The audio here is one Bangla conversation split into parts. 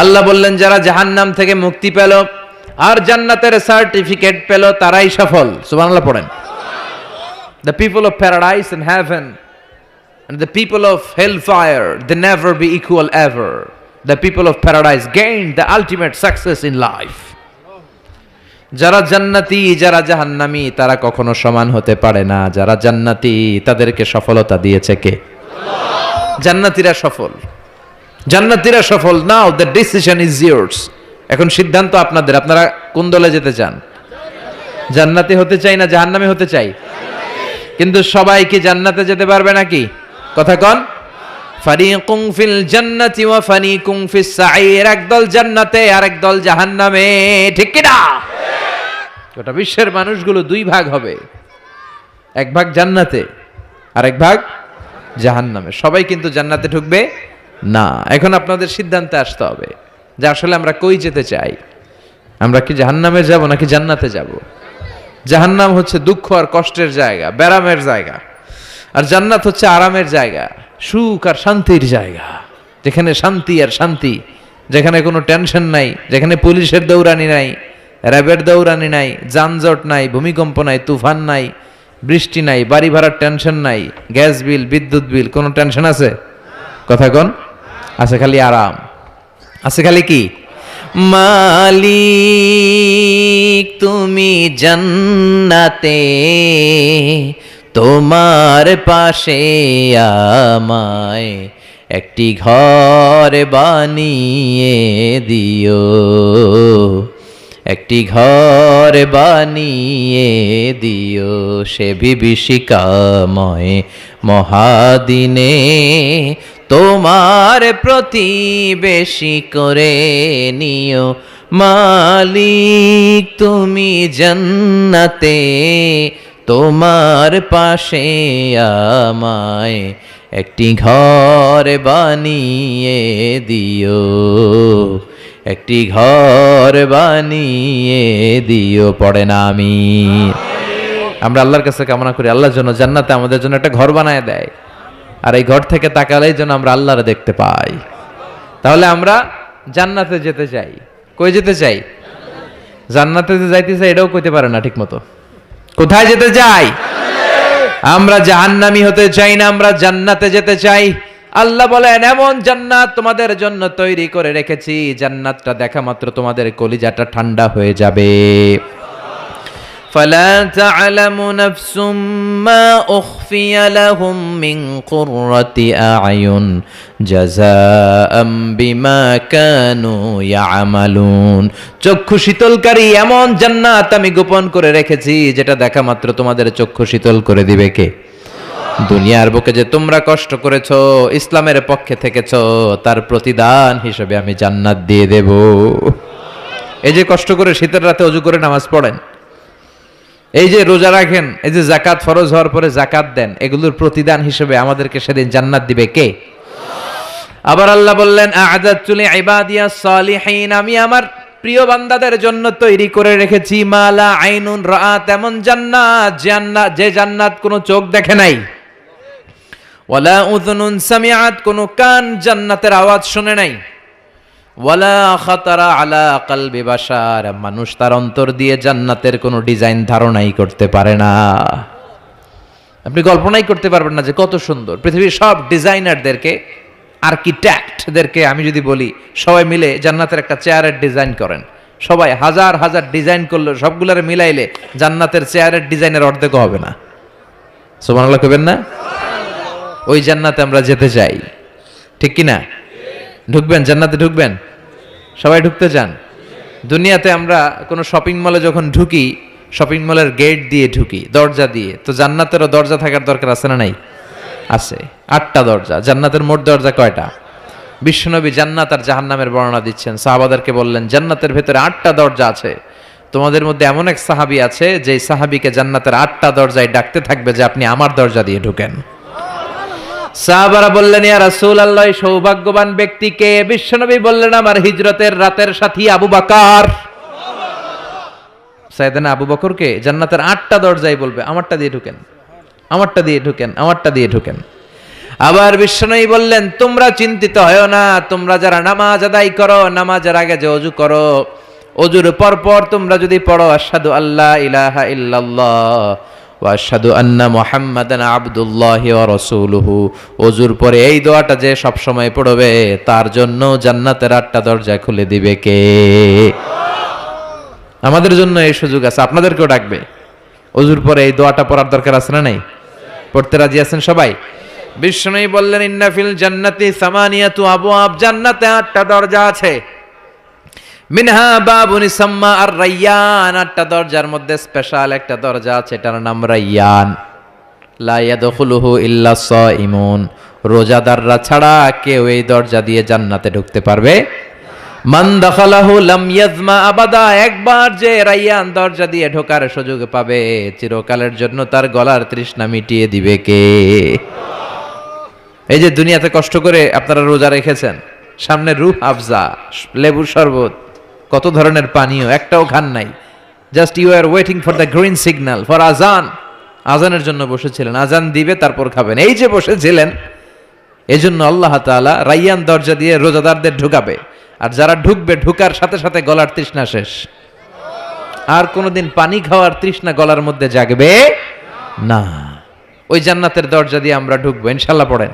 আল্লাহ বললেন যারা জাহান্নাম থেকে মুক্তি পেল আর জান্নাতের সার্টিফিকেট পেল তারাই সফল। সুবহানাল্লাহ পড়েন। The people of paradise and heaven and the people of hellfire, they never be equal ever. The people of paradise gain the ultimate success in life. যারা জান্নাতি যারা জাহান্নামী তারা কখনো সমান হতে পারে না। যারা জান্নাতি তাদেরকে সফলতা দিয়েছে কে? জান্নাতীরা সফল, জান্নাতীরা সফল। নাও দ্য ডিসিশন ইজ ইয়ার্স। এখন সিদ্ধান্ত আপনাদের, আপনারা কোন দলে যেতে চান? জান্নাতি হতে চাই না জাহান্নামী হতে চাই? কিন্তু সবাই কি জান্নাতে যেতে পারবে নাকি? কথা কন। ফারিকুম ফিল জান্নাতি ওয়া ফারিকুম ফিস সাঈর, একদল জান্নাতে আর একদল জাহান্নামে, ঠিক কি না? গোটা বিশ্বের মানুষগুলো দুই ভাগ হবে, এক ভাগ জান্নাতে আর এক ভাগ জাহান্নামে। সবাই কিন্তু জান্নাতে ঢুকবে না। এখন আপনাদের সিদ্ধান্তে আসতে হবে যে আসলে আমরা কই যেতে চাই। আমরা কি জাহান্নামে যাব নাকি জান্নাতে যাব? জাহান্নাম হচ্ছে দুঃখ আর কষ্টের জায়গা, ব্যারামের জায়গা, আর জান্নাত হচ্ছে আরামের জায়গা, সুখ আর শান্তির জায়গা, যেখানে শান্তি আর শান্তি, যেখানে কোনো টেনশন নাই, যেখানে পুলিশের দৌড়ানি নাই, র্যাবের দৌড়ানি নাই, যানজট নাই, ভূমিকম্প নাই, তুফান নাই, বৃষ্টি নাই, বাড়ি ভাড়ার টেনশন নাই, গ্যাস বিল, বিদ্যুৎ বিল, কোনো টেনশন আছে? কথা কন। আছে খালি আরাম, আছে খালি কি? মালিক তুমি জান্নাতে, তোমার পাশে আমায় একটি ঘর বানিয়ে দিও, একটি ঘর বানিয়ে দিও সে বিভীষিকাময় মহাদিনে, তোমার প্রতিবেশী করে নিও। মালিক তুমি জান্নাতে, তোমার পাশে আমায় একটি ঘর বানিয়ে দিও, একটি ঘর বানিয়ে দিও। পড়ে না আমি? আমরা আল্লাহর কাছে কামনা করি আল্লাহর জন্য জান্নাতে আমাদের জন্য একটা ঘর বানায় দেয়, আর এই ঘর থেকে তাকালেই যেন আমরা আল্লাহরে দেখতে পাই। তাহলে আমরা জান্নাতে যেতে চাই। কই যেতে চাই? জান্নাতে যে যাইতে চাই এটাও কইতে পারে না ঠিক মতো। কোথায় যেতে চাই? আমরা জাহান্নামী হতে চাই না, আমরা জান্নাতে যেতে চাই। আল্লাহ বলেন এমন জান্নাত তোমাদের জন্য তৈরি করে রেখেছি, জান্নাতটা দেখা মাত্র তোমাদের কলিজাটা ঠান্ডা হয়ে যাবে। فلا تعلم نفس ما أخفي لهم من قرة أعين جزاء بما كانوا يعملون। চক্ষু শীতলকারী এমন জান্নাত আমি গোপন করে রেখেছি যেটা দেখা মাত্র তোমাদের চক্ষু শীতল করে দিবে কে? দুনিয়ার বুকে যে তোমরা কষ্ট করেছো, ইসলামের পক্ষে থেকেছো, তার প্রতিদান হিসেবে আমি জান্নাত দিয়ে দেব। এই যে কষ্ট করে শীতের রাতে ওযু করে নামাজ পড়েন, এই যে রোজা রাখেন, এই যে যাকাত ফরজ হওয়ার পরে যাকাত দেন, এগুলোর প্রতিদান হিসেবে আমাদেরকে সেদিন জান্নাত দিবে কে? আবার আল্লাহ বললেন আ'আদাতু লিইবাদিয়াস সালিহিন, আমি আমার প্রিয় বান্দাদের জন্য তৈরি করে রেখেছি মালা আইনুন রাআত, এমন জান্নাত যে জান্নাত কোনো চোখ দেখে নাই, ওয়ালা উযুনুন সামিআত, কোনো কান জান্নাতের আওয়াজ শুনে নাই, ওয়ালা খাতারা আলা কলবি বাশার, মানুষ তার অন্তর দিয়ে জান্নাতের কোনো ডিজাইন ধারণাই করতে পারে না। আপনি কল্পনাই করতে পারবেন না যে কত সুন্দর। পৃথিবীর সব ডিজাইনারদেরকে, আর্কিটেক্টদেরকে আমি যদি বলি সবাই মিলে জান্নাতের একটা চেয়ারের ডিজাইন করেন, সবাই হাজার হাজার ডিজাইন করলে সবগুলোরে মিলাইলে জান্নাতের চেয়ারের ডিজাইনের অর্ধেক হবে না। সুবহানাল্লাহ কইবেন না? ওই জান্নাতে আমরা যেতে চাই, ঠিক কি না? ঢুকবেন জান্নাতে? ঢুকবেন? সবাই ঢুকতে চান? দুনিয়াতে আমরা কোনো শপিং মলে যখন ঢুকি, শপিং মলের গেট দিয়ে ঢুকি, দরজা দিয়ে, তো জান্নাতেরও দরজা থাকার দরকার আছে না নাই? আছে। 8টা দরজা। জান্নাতের মোট দরজা কয়টা? বিশ্বনবী জান্নাত আর জাহান্নামের বর্ণনা দিচ্ছেন, সাহাবাদেরকে বললেন জান্নাতের ভেতরে 8টা দরজা আছে। তোমাদের মধ্যে এমন এক সাহাবী আছে যে সাহাবীকে জান্নাতের 8টা দরজায় ডাকতে থাকবে যে আপনি আমার দরজা দিয়ে ঢুকেন। সাহাবারা বললেন ইয়া রাসূলুল্লাহ, সৌভাগ্যবান ব্যক্তি কে? বিশ্বনবী বললেন আমার হিজরতের রাতের সাথী আবু বকর। সাইয়েদনা আবু বকরকে জান্নাতের 8টা দরজায় বলবে আমারটা দিয়ে ঢুকেন, আমারটা দিয়ে ঢুকেন, আমারটা দিয়ে ঢুকেন। আবার বিশ্বনবী বললেন, তোমরা চিন্তিত হয়ো না, তোমরা যারা নামাজ আদায় করো, নামাজের আগে যে ওযু করো, ওযুর পর তোমরা যদি পড়ো আশহাদু আল্লা ইলাহা ইল্লাল্লাহ ওয়া আশহাদু আন্না মুহাম্মাদান আবদুল্লাহি ওয়া রাসূলুহু, ওযুর পরে এই দোয়াটা যে সব সময় পড়বে তার জন্য জান্নাতের 8টা দরজা খুলে দিবে কে? আমাদের জন্য এই সুযোগ আছে, আপনাদেরকেও ডাকবে। ওযুর পরে এই দোয়াটা পড়ার দরকার আছে না নাই? পড়তে রাজি আছেন সবাই? বিষ্ণু বললেন, ইন্না ফিল জান্নাতি সামানিয়াতু আবওয়াব, জান্নাতে 8টা দরজা আছে। মিনহা বাবুন ইসাম্মা আর রায়্যান, 8টা দরজার মধ্যে স্পেশাল একটা দরজা আছে, এটার নাম রায়্যান। লা ইয়াদখুলুহু ইল্লা সাইমুন, রোজাদাররা ছাড়া কেউ এই দরজা দিয়ে জান্নাতে ঢুকতে পারবে। মান দাখালাহু লাম ইয়াজমা আবাদা, একবার যে রায়্যান দরজা দিয়ে ঢোকার সুযোগ পাবে চিরকালের জন্য তার গলার তৃষ্ণা মিটিয়ে দিবে কে? এই যে দুনিয়াতে কষ্ট করে আপনারা রোজা রেখেছেন, সামনে রূহ আফজা, লেবুর শরবত, কত ধরনের পানীয়, একটাও খান নাই, just you are waiting for the green signal for আজান, আজানের জন্য বসেছিলেন, আজান দিবে তারপর খাবেন, এই যে বসেছিলেন। এই জন্য আল্লাহ তাআলা রায়্যান দরজা দিয়ে রোজাদারদের ঢুকাবে, আর যারা ঢুকবে ঢুকার সাথে সাথে গলার তৃষ্ণা শেষ, আর কোনোদিন পানি খাওয়ার তৃষ্ণা গলার মধ্যে জাগবে না। ওই জান্নাতের দরজা দিয়ে আমরা ঢুকবো ইনশাল্লাহ। পড়েন,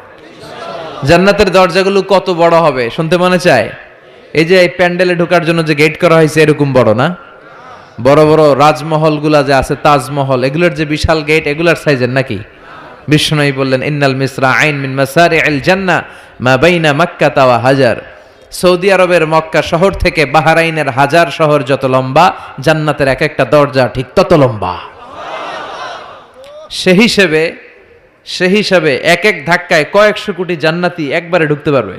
জান্নাতের দরজাগুলো কত বড় হবে শুনতে মনে চায়? এই যে এই প্যান্ডেলে ঢোকার জন্য যে গেট করা হয়েছে এরকম বড় না? বড় বড় রাজমহলগুলা যে আছে, তাজমহল, এগুলোর যে বিশাল গেট, এগুলার সাইজের নাকি? বিষ্ণু বললেন, ইন্নাল মিসরা আইন মিন মাসারি'আল জান্নাহ মা বাইনা মাক্কা ওয়া হাজার, সৌদি আরবের মক্কা শহর থেকে বাহরাইনের হাজার শহর যত লম্বা, জান্নাতের এক একটা দরজা ঠিক তত লম্বা। সে হিসেবে এক এক ধাক্কায় কয়েকশো কোটি জান্নাতি একবারে ঢুকতে পারবে।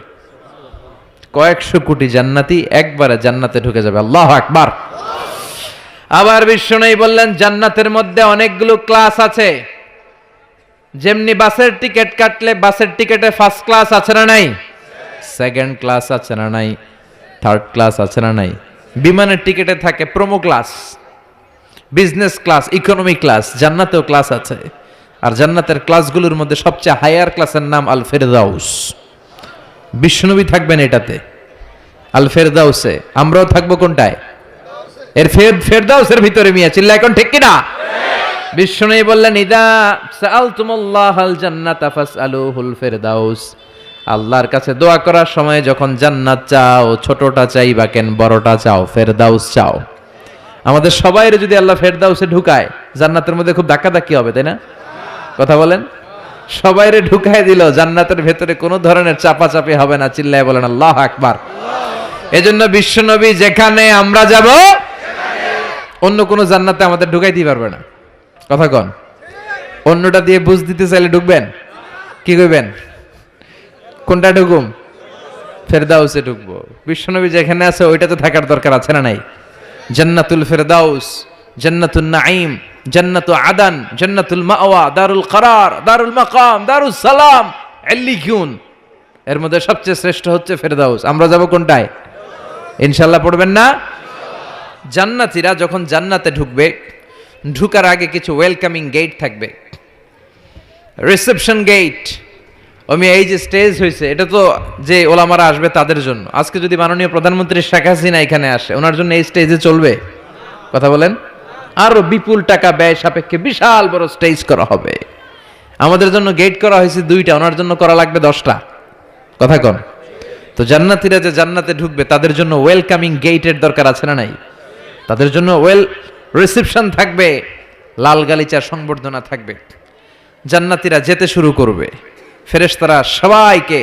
কয়েকশো কোটি জান্নাতি একবারে জান্নাতে ঢুকে যাবে। আল্লাহু আকবার। আবার বিষ্ণু বললেন, জান্নাতের মধ্যে অনেকগুলো ক্লাস আছে। যেমনি বাসের টিকিট কাটলে বাসের টিকিটে ফার্স্ট ক্লাস আছে না নাই, সেকেন্ড ক্লাস আছে না নাই, থার্ড ক্লাস আছে না নাই, বিমানের টিকিটে থাকে promo class, business class, economy class, জান্নাতেও ক্লাস আছে। আর জান্নাতের ক্লাসগুলোর মধ্যে সবচেয়ে হায়ার ক্লাসের নাম আল ফেরদাউস। বিশ্বনবী থাকবেন এটাতে, আল ফেরদাউসে। আমরাও থাকবো কোনটায়? এর ফেরদাউসের ভিতরে। মিয়া চিল্লা এখন ঠিক কিনা? বিশ্বনবী বললেন, ইদা সাআলতুমুল্লাহাল জান্নাতা ফাসআলুহুল ফেরদাউস, আল্লাহর কাছে দোয়া করার সময় যখন জান্নাত চাও, ছোটটা চাইবা কেন, বড়টা চাও, ফেরদাউস চাও। আমাদের সবাইর যদি আল্লাহ ফেরদাউসে ঢুকায়, জান্নাতের মধ্যে খুব ধাক্কাধাক্কি হবে, তাই না? কথা বলেন। সবাইরে ঢুকায় দিল, জান্নাতের ভেতরে কোনো ধরনের চাপাচাপি হবে না। চিল্লায় বলেন আল্লাহু আকবার। এজন্য বিশ্বনবী যেখানে আমরা যাব, অন্য কোনো জান্নাতে আমাদের ঢুকাইতে পারবে না। কথা কন। অন্যটা দিয়ে বুঝ দিতে চাইলে ঢুকবেন? কি কইবেন? কোনটা ঢুকুম? ফেরদাউসে ঢুকবো। বিশ্বনবী যেখানে আছে ওইটাতে থাকার দরকার আছে না নাই? জান্নাতুল ফেরদাউস, জান্নাতুন নাঈম, জান্নাতু আদান, জান্নাতুল মাওয়া, দারুল করার, দারুল মাকাম, দারুস সালাম, আল্লিকুন, এর মধ্যে সবচেয়ে শ্রেষ্ঠ হচ্ছে ফেরদাউস। আমরা যাব কোনটায়? ইনশাআল্লাহ পড়বেন না? জান্নাতীরা যখন জান্নাতে ঢুকবে, ঢুকার আগে কিছু ওয়েলকামিং গেট থাকবে, রিসেপশন গেট। আমি এই যে স্টেজ হয়েছে, এটা তো যে ওলামারা আসবে তাদের জন্য। আজকে যদি মাননীয় প্রধানমন্ত্রী শেখ হাসিনা এখানে আসে, ওনার জন্য এই স্টেজে চলবে? কথা বলেন। আরো বিপুল টাকা ব্যয় সাপেক্ষে বিশাল বড় স্টেজ করা হবে। আমাদের জন্য গেট করা হয়েছে 2টা, ওনার জন্য করা লাগবে 10টা। কথা কন। তো জান্নাতীরা যে জান্নাতে ঢুকবে তাদের জন্য ওয়েলকামিং গেটের দরকার আছে না নাই? তাদের জন্য রিসেপশন থাকবে, লাল গালিচার সংবর্ধনা থাকবে। জান্নাতীরা যেতে শুরু করবে, ফেরেশতারা সবাইকে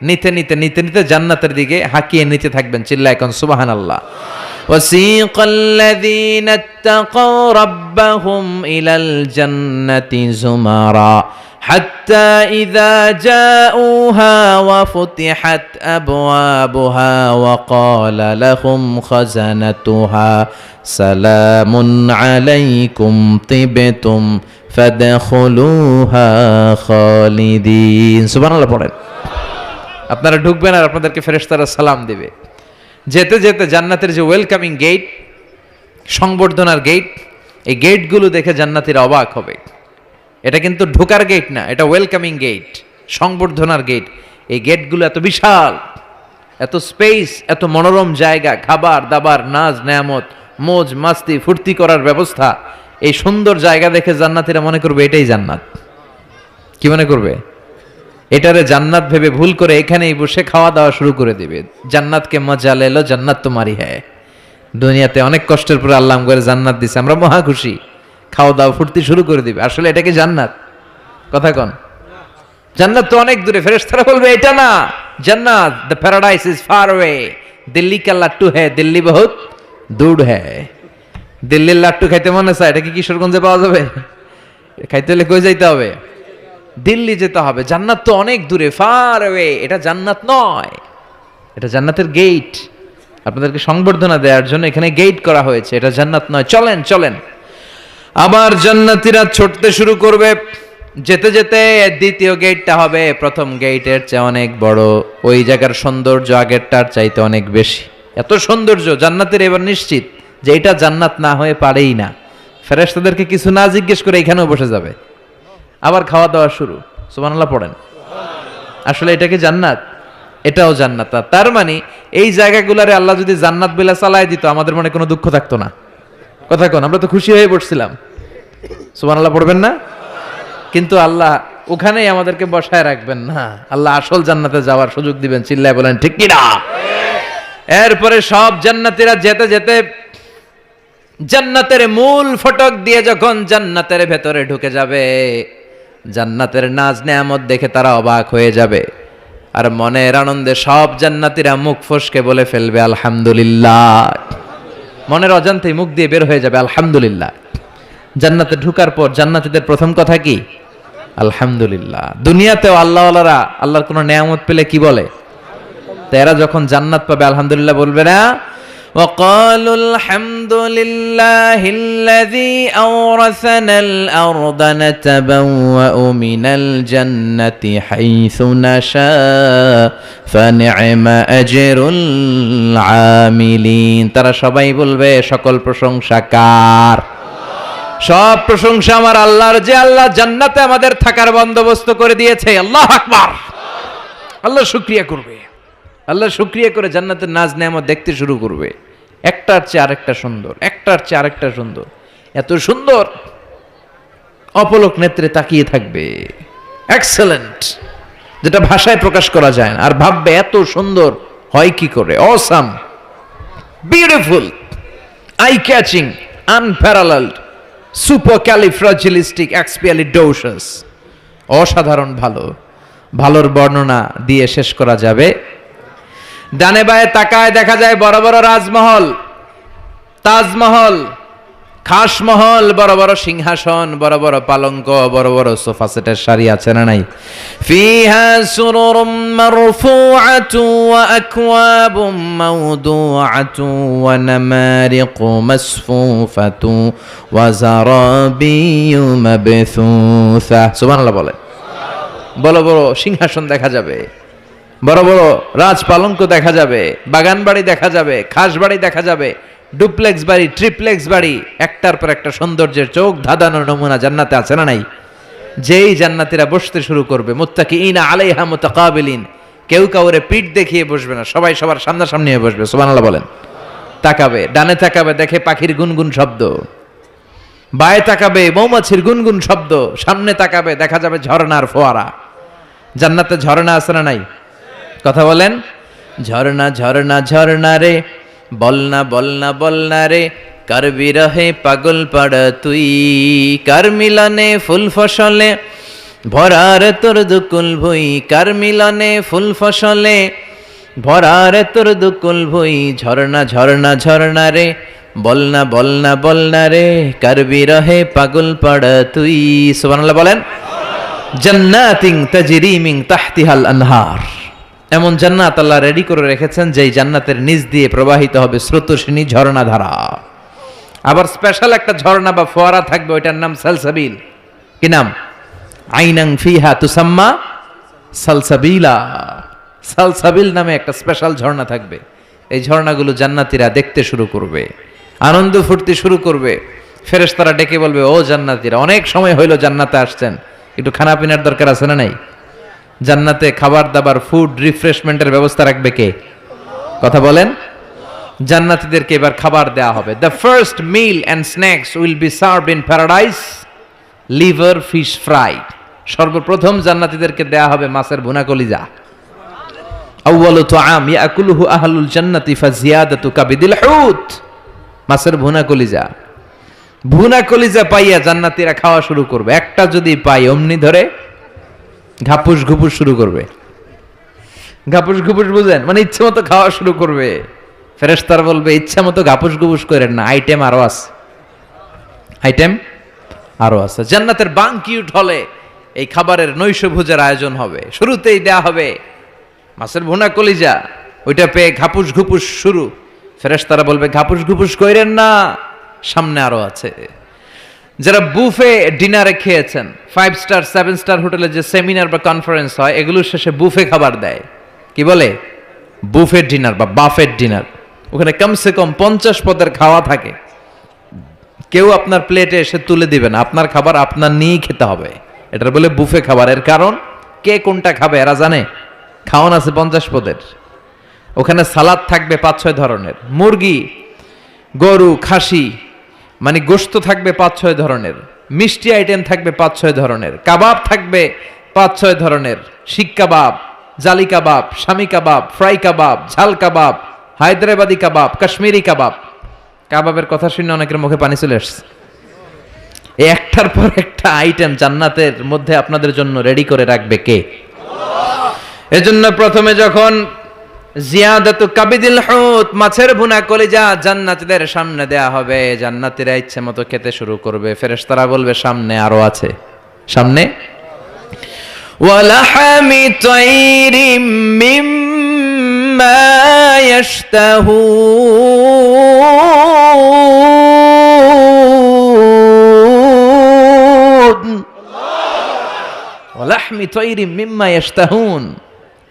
নিতে নিতে নিতে নিতে জান্নাতের দিকে হাঁকিয়ে নিতে থাকবেন। চিল্লায় এখন সুবহানাল্লাহ। وسيق الذين اتقوا ربهم إلى الجنة زمرا حتى إذا جاءوها وفتحت أبوابها وقال لهم خزنتها سلام عليكم طبتم فادخلوها خالدين। সুবহানাল্লাহ পড়েন। আপনারা ঢুকবেন আর আপনাদেরকে ফেরেশতারা সালাম দিবে। যেতে যেতে জান্নাতের যে ওয়েলকামিং গেট, সংবর্ধনার গেট, এই গেটগুলো দেখে জান্নাতীরা অবাক হবে। এটা কিন্তু ঢোকার গেট না, এটা ওয়েলকামিং গেট। সংবর্ধনার গেট। এই গেটগুলো এত বিশাল, এত স্পেস, এত মনোরম জায়গা, খাবার দাবার, নাজ নেয়ামত, মোজ মাস্তি, ফুর্তি করার ব্যবস্থা। এই সুন্দর জায়গা দেখে জান্নাতীরা মনে করবে এটাই জান্নাত। কি মনে করবে? এটারে জান্নাত ভেবে ভুল করে এখানেই বসে খাওয়া দাওয়া শুরু করে দিবে। জান্নাতকে মজা লেলো, জান্নাত তোমারই হ্যায়। দুনিয়াতে অনেক কষ্টের পরে আল্লাহ করে জান্নাত দিছে, আমরা মহা খুশি, খাওয়া দাওয়া ফুর্তি শুরু করে দিবে। আসলে এটা কি জান্নাত? কথা কন। জান্নাত তো অনেক দূরে। ফেরেশতারা বলবে এটা না জান্নাত, the paradise is far away, Delhi কা লাট্টু হ্যায়, দিল্লি বহুত দূর হ্যায়। দিল্লির লাট্টু খাইতে মনে চায়, এটা কি কিশোরগঞ্জে পাওয়া যাবে? খাইতে হলে কই যাইতে হবে? দিল্লি যেতে হবে। জান্নাত তো অনেক দূরে, ফার অ্যাওয়ে। এটা জান্নাত নয়, এটা জান্নাতের গেট। আপনাদেরকে সংবর্ধনা দেওয়ার জন্য এখানে গেট করা হয়েছে, এটা জান্নাত নয়। চলেন চলেন। আবার জান্নাতীরা ছুটতে শুরু করবে। যেতে যেতে দ্বিতীয় গেটটা হবে প্রথম গেটের চেয়ে অনেক বড়। ওই জায়গার সৌন্দর্য আগেরটার চাইতে অনেক বেশি। এত সৌন্দর্য জান্নাতের এবার নিশ্চিত যে এটা জান্নাত না হয়ে পারেই না। ফেরেশতাদেরকে কিছু না জিজ্ঞেস করে এখানেও বসে যাবে। আবার খাওয়া দাওয়া শুরু। সুবহানাল্লাহ পড়েন। আসলে এটা কি জান্নাত? এটাও জান্নাত। তার মানে এই জায়গাগুলারে আল্লাহ যদি জান্নাত বলে চালায় দিত, আমাদের মনে কোনো দুঃখ থাকতো না। কথা কোন, আমরা তো খুশি হয়ে পড়ছিলাম। সুবহানাল্লাহ পড়বেন না? কিন্তু আল্লাহ ওখানেই আমাদেরকে বসায় রাখবেন না, আল্লাহ আসল জান্নাতে যাওয়ার সুযোগ দিবেন। চিল্লায় বলেন ঠিক কি না? এরপরে সব জান্নাতীরা যেতে যেতে জান্নাতের মূল ফটক দিয়ে যখন জান্নাতের ভেতরে ঢুকে যাবে, জান্নাতের নাজ নেয়ামত দেখে তারা অবাক হয়ে যাবে। আর মনের আনন্দে সব জান্নাতীরা মুখ ফসকে বলে ফেলবে আলহামদুলিল্লাহ। মনের অজান্তেই মুখ দিয়ে বের হয়ে যাবে আলহামদুলিল্লাহ। জান্নাতে ঢুকার পর জান্নাতীদের প্রথম কথা কি? আলহামদুলিল্লাহ। দুনিয়াতেও আল্লাহওয়ালারা আল্লাহর কোনো নেয়ামত পেলে কি বলে? তো এরা যখন জান্নাত পাবে আলহামদুলিল্লাহ বলবে না? وقالوا الحمد لله الذي أورثنا الأرض نتبوأ من الجنة حيث نشاء فنعم أجر العاملين। তারা সবাই বলবে সকল প্রশংসা কার? সব প্রশংসা আমার আল্লাহর, যে আল্লাহ জান্নাতে আমাদের থাকার বন্দোবস্ত করে দিয়েছে। আল্লাহু আকবার। আল্লাহ শুকরিয়া করবে। আল্লাহ শুকরিয়া করে জান্নাতের নাজ নেয়ামত দেখতে শুরু করবে। একটার চেয়ে আরেকটা সুন্দর, একটার চেয়ে আরেকটা সুন্দর। এত সুন্দর অপলক নেত্রে তাকিয়ে থাকবে। এক্সেলেন্ট, যেটা ভাষায় প্রকাশ করা যায় না। আর ভাববে এত সুন্দর হয় কি করে? Awesome, beautiful, eye catching, unparalleled, supercalifragilisticexpialidocious. অসাধারণ ভালো। ভালোর বর্ণনা দিয়ে শেষ করা যাবে। ডানে বায়ে তাকায় দেখা যায় বড় বড় রাজমহল, তাজমহল, খাসমহল, বড় বড় সিংহাসন, বড় বড় পালঙ্ক, বড় বড় সোফা সেটের সারি আছে না নাই? ফিহা সুরুরুম মারফুআতু ওয়া আকওয়াবুম মাওদুআতু ওয়া নামারিকু মাসফুফাতু ওয়া যারাবিয়্যু মাবথুসা। সুবহানাল্লাহ বলে। বড় বড় সিংহাসন দেখা যাবে, বড় বড় রাজ পালঙ্ক দেখা যাবে, বাগান বাড়ি দেখা যাবে, খাস বাড়ি দেখা যাবে, ডুপ্লেক্স বাড়ি, ট্রিপ্লেক্স বাড়ি, একটার পর একটা সৌন্দর্যের চোখ ধাঁধানোর নমুনা জান্নাতে আছে না নাই? যেই জান্নাতীরা বসতে শুরু করবে, মুত্তাকিইনা আলাইহা মুতাকাবিলিন, কেউ কাউরে পিঠ দেখিয়ে বসবে না, সবাই সবার সামনাসামনি হয়ে বসবে। সুবহানাল্লাহ বলেন। তাকাবে, ডানে তাকাবে দেখে পাখির গুনগুন শব্দ, বায়ে তাকাবে মৌমাছির গুনগুন শব্দ, সামনে তাকাবে দেখা যাবে ঝর্ণার ফোয়ারা। জান্নাতে ঝর্ণা আছে না নাই? কথা বলেন। ঝর্ণা ঝর্ণা ঝর্ণা রে, বলনা বলনা বলনা রে, কার বিরহে পাগল পাড়া তুই, কার মিলনে ফুল ফসলে ভরার তোর দুকুল ভুই, কার মিলনে ফুল ফসলে ভরার তোর দুকুল ভুই। ঝর্ণা ঝর্ণা ঝর্ণা রে, বলনা বলনা বলনা রে, কার বিরহে পাগল পাড়া তুই। সুবহানাল্লাহ বলেন। জান্নাতিন তাজরি মিন তাহতিহাল আনহার, এমন জান্নাত আল্লাহ রেডি করে রেখেছেন যেই জান্নাতের নিচ দিয়ে প্রবাহিত হবে স্রোতস্বিনী ঝর্ণা ধারা। আবার স্পেশাল একটা ঝর্ণা বা ফোয়ারা থাকবে, ওইটার নাম সালসাবিল। কি নাম? আইনাং ফিহা তুসাম্মা সালসাবিলা। সালসাবিল নামে একটা স্পেশাল ঝর্ণা থাকবে। এই ঝর্ণাগুলো জান্নাতীরা দেখতে শুরু করবে, আনন্দ ফুর্তি শুরু করবে। ফেরেশতারা ডেকে বলবে, ও জান্নাতীরা, অনেক সময় হইলো জান্নাতে আসছেন, একটু খানা পিনার দরকার আছে না নাই? জান্নাতে খাবার দাবার, ফুড, রিফ্রেশমেন্টের ব্যবস্থা রাখবে কে? কথা বলেন। জান্নাতীদেরকে এবার খাবার দেয়া হবে। The first mill and snacks will be served in paradise liver fish fry. সর্বপ্রথম জান্নাতীদেরকে দেয়া হবে মাছের ভুনা কলিজা। আউয়ালু তুআম ইয়াকুলুহু আহলুল জান্নাতি ফাজিয়াদাতু কাবিদিল হুত। মাছের ভুনা কলিজা, ভুনা কলিজা পাইয়া জান্নাতীরা খাওয়া শুরু করবে। একটা যদি পাই অমনি ধরে ঘাপুস ঘুপুস শুরু করবে। ঘাপুস ঘুপুস বুঝেন, মানে ইচ্ছে মতো খাওয়া শুরু করবে। ফেরেশতারা বলবে ইচ্ছা মতো ঘাপুস ঘুপুস করেন না, আইটেম আরো আছে, আইটেম আরো আছে। জান্নাতের বানকিউট হলে এই খাবারের নৈশভোজের আয়োজন হবে। শুরুতেই দেয়া হবে মাছের ভুনা কলিজা, ওইটা পেয়ে ঘাপুস ঘুপুস শুরু। ফেরেশতারা বলবে ঘাপুস ঘুপুস কইরেন না, সামনে আরো আছে। যারা বুফে ডিনারে খেয়েছেন, 5 স্টার 7 স্টার হোটেলে যে সেমিনার বা কনফারেন্স হয়, এগুলোর শেষে বুফে খাবার দেয়। কি বলে? বুফে ডিনার বা বাফেট ডিনার। ওখানে কমসে কম 50 পদের খাওয়া থাকে। কেউ আপনার প্লেটে এসে তুলে দিবে না, আপনার খাবার আপনার নিয়েই খেতে হবে। এটার বলে বুফে খাবার। এর কারণ কে কোনটা খাবে এরা জানে। খাওয়ান আছে 50 পদের। ওখানে সালাদ থাকবে 5-6 ধরনের, মুরগি, গরু, খাসি, মানে গোশত থাকবে 5-6 ধরনের, মিষ্টি আইটেম থাকবে 5-6 ধরনের, কাবাব থাকবে 5-6 ধরনের, শিক কাবাব, জালি কাবাব, শামি কাবাব, ফ্রাই কাবাব, ঝাল কাবাব, হায়দ্রাবাদি কাবাব, কাশ্মীরি কাবাব। কাবাবের কথা শুনে অনেকের মুখে পানি চলে আসছে। এই একটার পর একটা আইটেম জান্নাতের মধ্যে আপনাদের জন্য রেডি করে রাখবে কে? এজন্য প্রথমে যখন জিয়াদাতু কাবিদিল হুত, মাছের ভুনা কলিজা জান্নাতীদের সামনে দেয়া হবে, জান্নাতীরা ইচ্ছে মতো খেতে শুরু করবে। ফেরেশতারা বলবে সামনে আরো আছে, সামনে। ওয়ালাহামি তাইরিম মিম্মা ইয়াশতাহুন। ওয়ালাহমি তাইরিম মিম্মা ইয়াশতাহুন।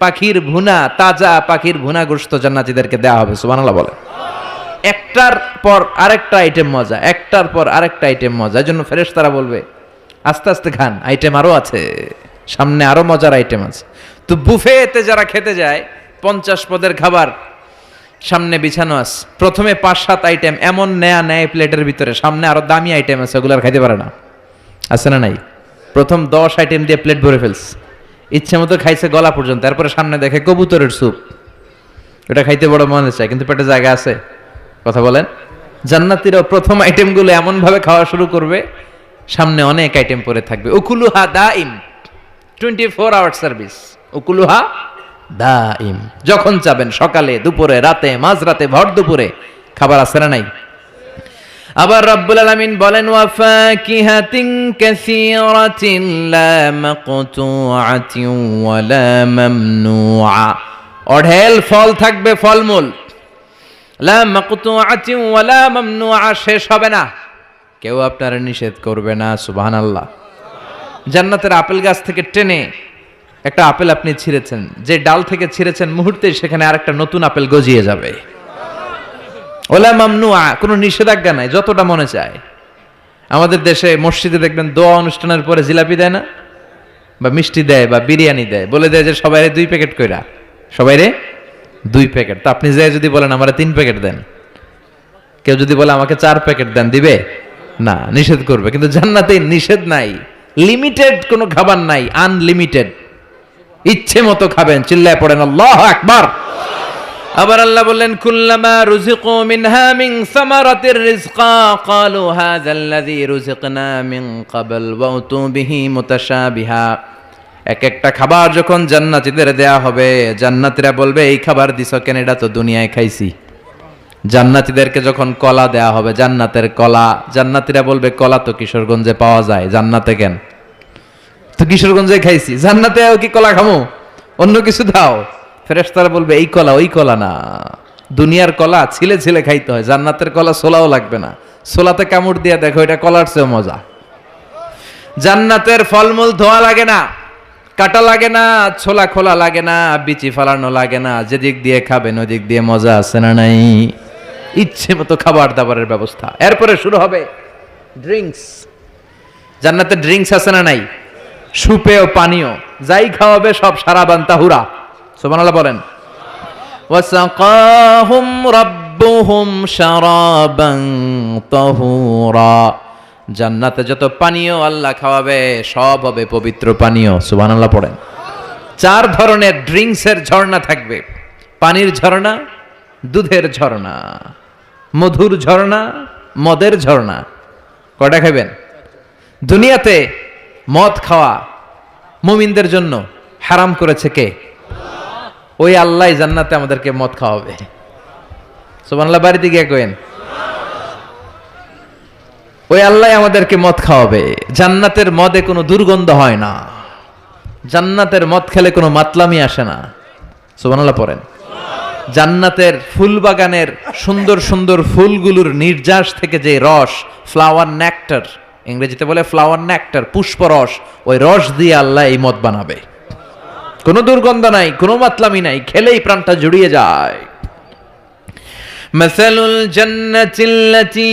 পাখির ভুনা, তাজা পাখির ভুনা গোশত জান্নাতীদেরকে দেওয়া হবে। সুবহানাল্লাহ বলে। একটার পর আরেকটা আইটেম মজা, একটার পর আরেকটা আইটেম মজা। এজন্য ফেরেশতারা বলবে আস্তে আস্তে খান, আইটেম আরো আছে, সামনে আরো মজার আইটেম আছে। তো বুফেতে যারা খেতে যায় 50 পদের খাবার সামনে বিছানো আছে। প্রথমে 5-7 আইটেম এমন নেয়া নেয় প্লেটের ভিতরে, সামনে আরো দামি আইটেম আছে, ওগুলো আর খাইতে পারে না। আছে না নাই? প্রথম 10 আইটেম দিয়ে প্লেট ভরে ফেলছে, ইচ্ছে মতো খাইছে গলা পর্যন্ত। তারপরে সামনে দেখে কবুতরের স্যুপ, ওটা খাইতে বড় মনে চায়, কিন্তু পেটে জায়গা আছে। কথা বলেন। জান্নাতীরাও প্রথম আইটেমগুলো এমন ভাবে খাওয়া শুরু করবে, সামনে অনেক আইটেম পরে থাকবে। উকুলুহা দাইম, 24 আওয়ার সার্ভিস। উকুলুহা দাইম, যখন চাবেন, সকালে, দুপুরে, রাতে, মাঝরাতে, ভর দুপুরে খাবার আছে না নাই? আবার রব্বুল আলামিন বলেন ওয়াফাকিহাতিন কাসীরাতিন লা মাকতুআতিন ওয়া লা মামনুআ। অঢেল ফল থাকবে, ফলমূল। লা মাকতুআতিন ওয়া লা মামনুআ, শেষ হবে না, কেউ আপনারা নিষেধ করবে না। সুবহানাল্লাহ। জান্নাতের আপেল গাছ থেকে টেনে একটা আপেল আপনি ছিঁড়েছেন, যে ডাল থেকে ছিঁড়েছেন মুহূর্তেই সেখানে আরেকটা নতুন আপেল গজিয়ে যাবে। ওলা মামনুআ, কোনো নিষেধাজ্ঞা নাই, যতটা মনে চায়। আমাদের দেশে মসজিদে দেখবেন দোয়া অনুষ্ঠানের পরে জিলাপি দেয় না, বা মিষ্টি দেয়, বা বিরিয়ানি দেয়, বলে দেয় যে সবাইরে 2 প্যাকেট কইরা, সবাইরে 2 প্যাকেট। তো আপনি যাই যদি বলেন আমারে 3 প্যাকেট দেন, কেউ যদি বলে আমাকে 4 প্যাকেট দেন, দিবে না, নিষেধ করবে। কিন্তু জান্নাতে নিষেধ নাই, লিমিটেড কোনো খাবার নাই, আনলিমিটেড, ইচ্ছে মতো খাবেন। চিল্লায় পড়েন আল্লাহু আকবার। আবার আল্লাহ বললেন কুল্লামা রুজিকু মিনহা মিন সামারাতির রিজকা ক্বালু হাযাল্লাযী রুজিকনা মিন ক্বাবল ওয়া উতু বিহি মুতাশাবিহা। এক একটা খাবার যখন জান্নাতীদের দেয়া হবে, জান্নাতীরা বলবে এই খাবার দিছো কেন, এটা তো দুনিয়ায় খাইছি। জান্নাতীদেরকে যখন কলা দেয়া হবে, জান্নাতের কলা, জান্নাতীরা বলবে কলা তো কিশোরগঞ্জে পাওয়া যায়, জান্নাতে কেন? তো কিশোরগঞ্জে খাইছি, জান্নাতেও কি কলা খামো? অন্য কিছু দাও। ফেরেশতারা বলবে এই কলা ওই কলা না, দুনিয়ার কলা ছিলে ছিলে খাইতে হয়, জান্নাতের কলা ছোলাও লাগবে না, ছোলাতে কামড় দিয়ে দেখো এটা কলার চেয়ে মজা। জান্নাতের ফলমূল ধোয়া লাগে না, কাটা লাগে না, ছোলা খোলা লাগে না, বিচি ফালানো লাগে না, যেদিক দিয়ে খাবেন ওদিক দিয়ে মজা আছে না নাই? ইচ্ছে মতো খাবার দাবারের ব্যবস্থা। এরপরে শুরু হবে ড্রিঙ্কস। জান্নাতে ড্রিঙ্কস আছে না নাই? সুপেয় পানীয়, যাই খাওয়াবে সব সারাবান তাহুরা। সুবহানাল্লাহ বলেন। ওয়াসাকাহুম রাব্বুহুম শারাবান তাহুরা, জান্নাতে যত পানীয় আল্লাহ খাওয়াবে সব হবে পবিত্র পানীয়। সুবহানাল্লাহ পড়েন। 4 ধরনের ড্রিঙ্কসের ঝর্ণা থাকবে, পানির ঝর্ণা, দুধের ঝর্ণা, মধুর ঝর্ণা, মদের ঝর্ণা। কয়টা খাবেন? দুনিয়াতে মদ খাওয়া মুমিনদের জন্য হারাম করেছে কে? ওই আল্লাহ জান্নাতে আমাদেরকে মদ খাওয়াবে। সুবহানাল্লাহ বাড়িতে গিয়ে কইেন, ওই আল্লাহ আমাদেরকে মদ খাওয়াবে। জান্নাতের মদে কোনো দুর্গন্ধ হয় না, জান্নাতের মদ খেলে কোনো মাতলামি আসে না। সুবহানাল্লাহ পড়েন। জান্নাতের ফুল বাগানের সুন্দর সুন্দর ফুলগুলোর নির্যাস থেকে যে রস, ফ্লাওয়ার নেক্টার, ইংরেজিতে বলে ফ্লাওয়ার নেক্টার, পুষ্পরস, ওই রস দিয়ে আল্লাহ এই মদ বানাবে। কোনো দুর্গন্ধ নাই, কোনো মাতলামি নাই, খেলেই প্রাণটা জুড়িয়ে যায়। মাসালুল জান্নাতিল্লাতী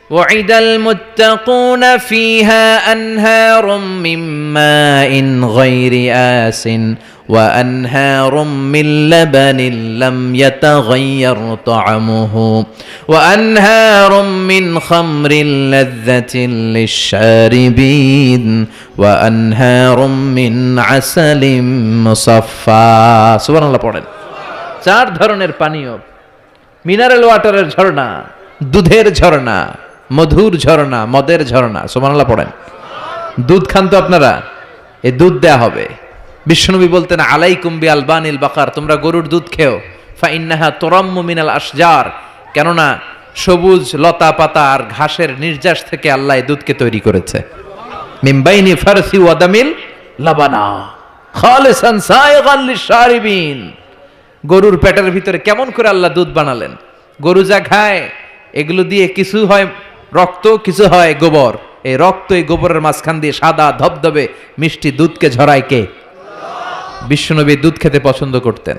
وعد المتقون فيها أنهار من ماء غير آسن وأنهار من لبن لم يتغير طعمه وأنهار من خمر لذة للشاربين وأنهار من عسل مصفى। سبحان الله পড়েন। 4 ধরনের পানীয়, মিনারেল ওয়াটারের ঝর্ণা, দুধের ঝর্ণা, মধুর ঝর্ণা, মদের ঝর্ণা। সুবহানাল্লাহ পড়েন। দুধ খান তো আপনারা, এই দুধ দেয়া হবে। বিশ্বনবী বলতেন আলাইকুম বি আলবানিল বাকার, তোমরা গরুর দুধ খেও, ফা ইন্নাহা তুরাম্মু মিনাল আশজার, কেননা সবুজ লতা পাতা আর ঘাসের নির্যাস থেকে আল্লাহ এই দুধকে তৈরি করেছে। মিন বাইনি ফারসি ওয়া দামিল লাবানা খালিসান সায়গান লিশারিবিন। গরুর পেটের ভিতরে কেমন করে আল্লাহ দুধ বানালেন? গরু যা খায় এগুলো দিয়ে কিছু হয় রক্ত, কিছু হয় গোবর। এই রক্ত এই গোবরের মাঝখান দিয়ে সাদা ধবধবে মিষ্টি দুধকে ঝরায় কে? বিশ্বনবী দুধ খেতে পছন্দ করতেন,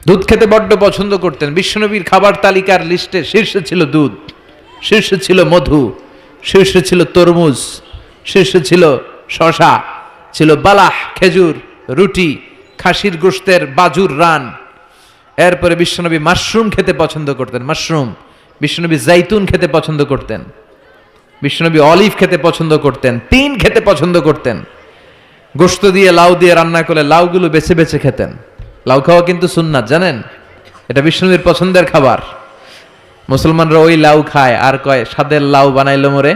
দুধ খেতে বড্ড পছন্দ করতেন। বিশ্বনবীর খাবার তালিকার লিস্টে শীর্ষে ছিল দুধ, শীর্ষে ছিল মধু, শীর্ষে ছিল তরমুজ, শীর্ষে ছিল শশা, ছিল বালাহ খেজুর, রুটি, খাসির গোশতের বাজুর রান। এরপরে বিশ্বনবী মাশরুম খেতে পছন্দ করতেন, মাশরুম। বিশ্বনবী জাইতুন খেতে পছন্দ করতেন, বিশ্বনবী অলিভ খেতে পছন্দ করতেন, তিন খেতে পছন্দ করতেন। গোশত দিয়ে লাউ দিয়ে রান্না করলে লাউগুলো বেছে বেছে খেতেন। লাউ খাওয়া কিন্তু সুন্নাত, জানেন? এটা বিশ্বনবীর পছন্দের খাবার। মুসলমানরা ওই লাউ খায় আর কয় স্বাদের লাউ বানাইলো মোরে,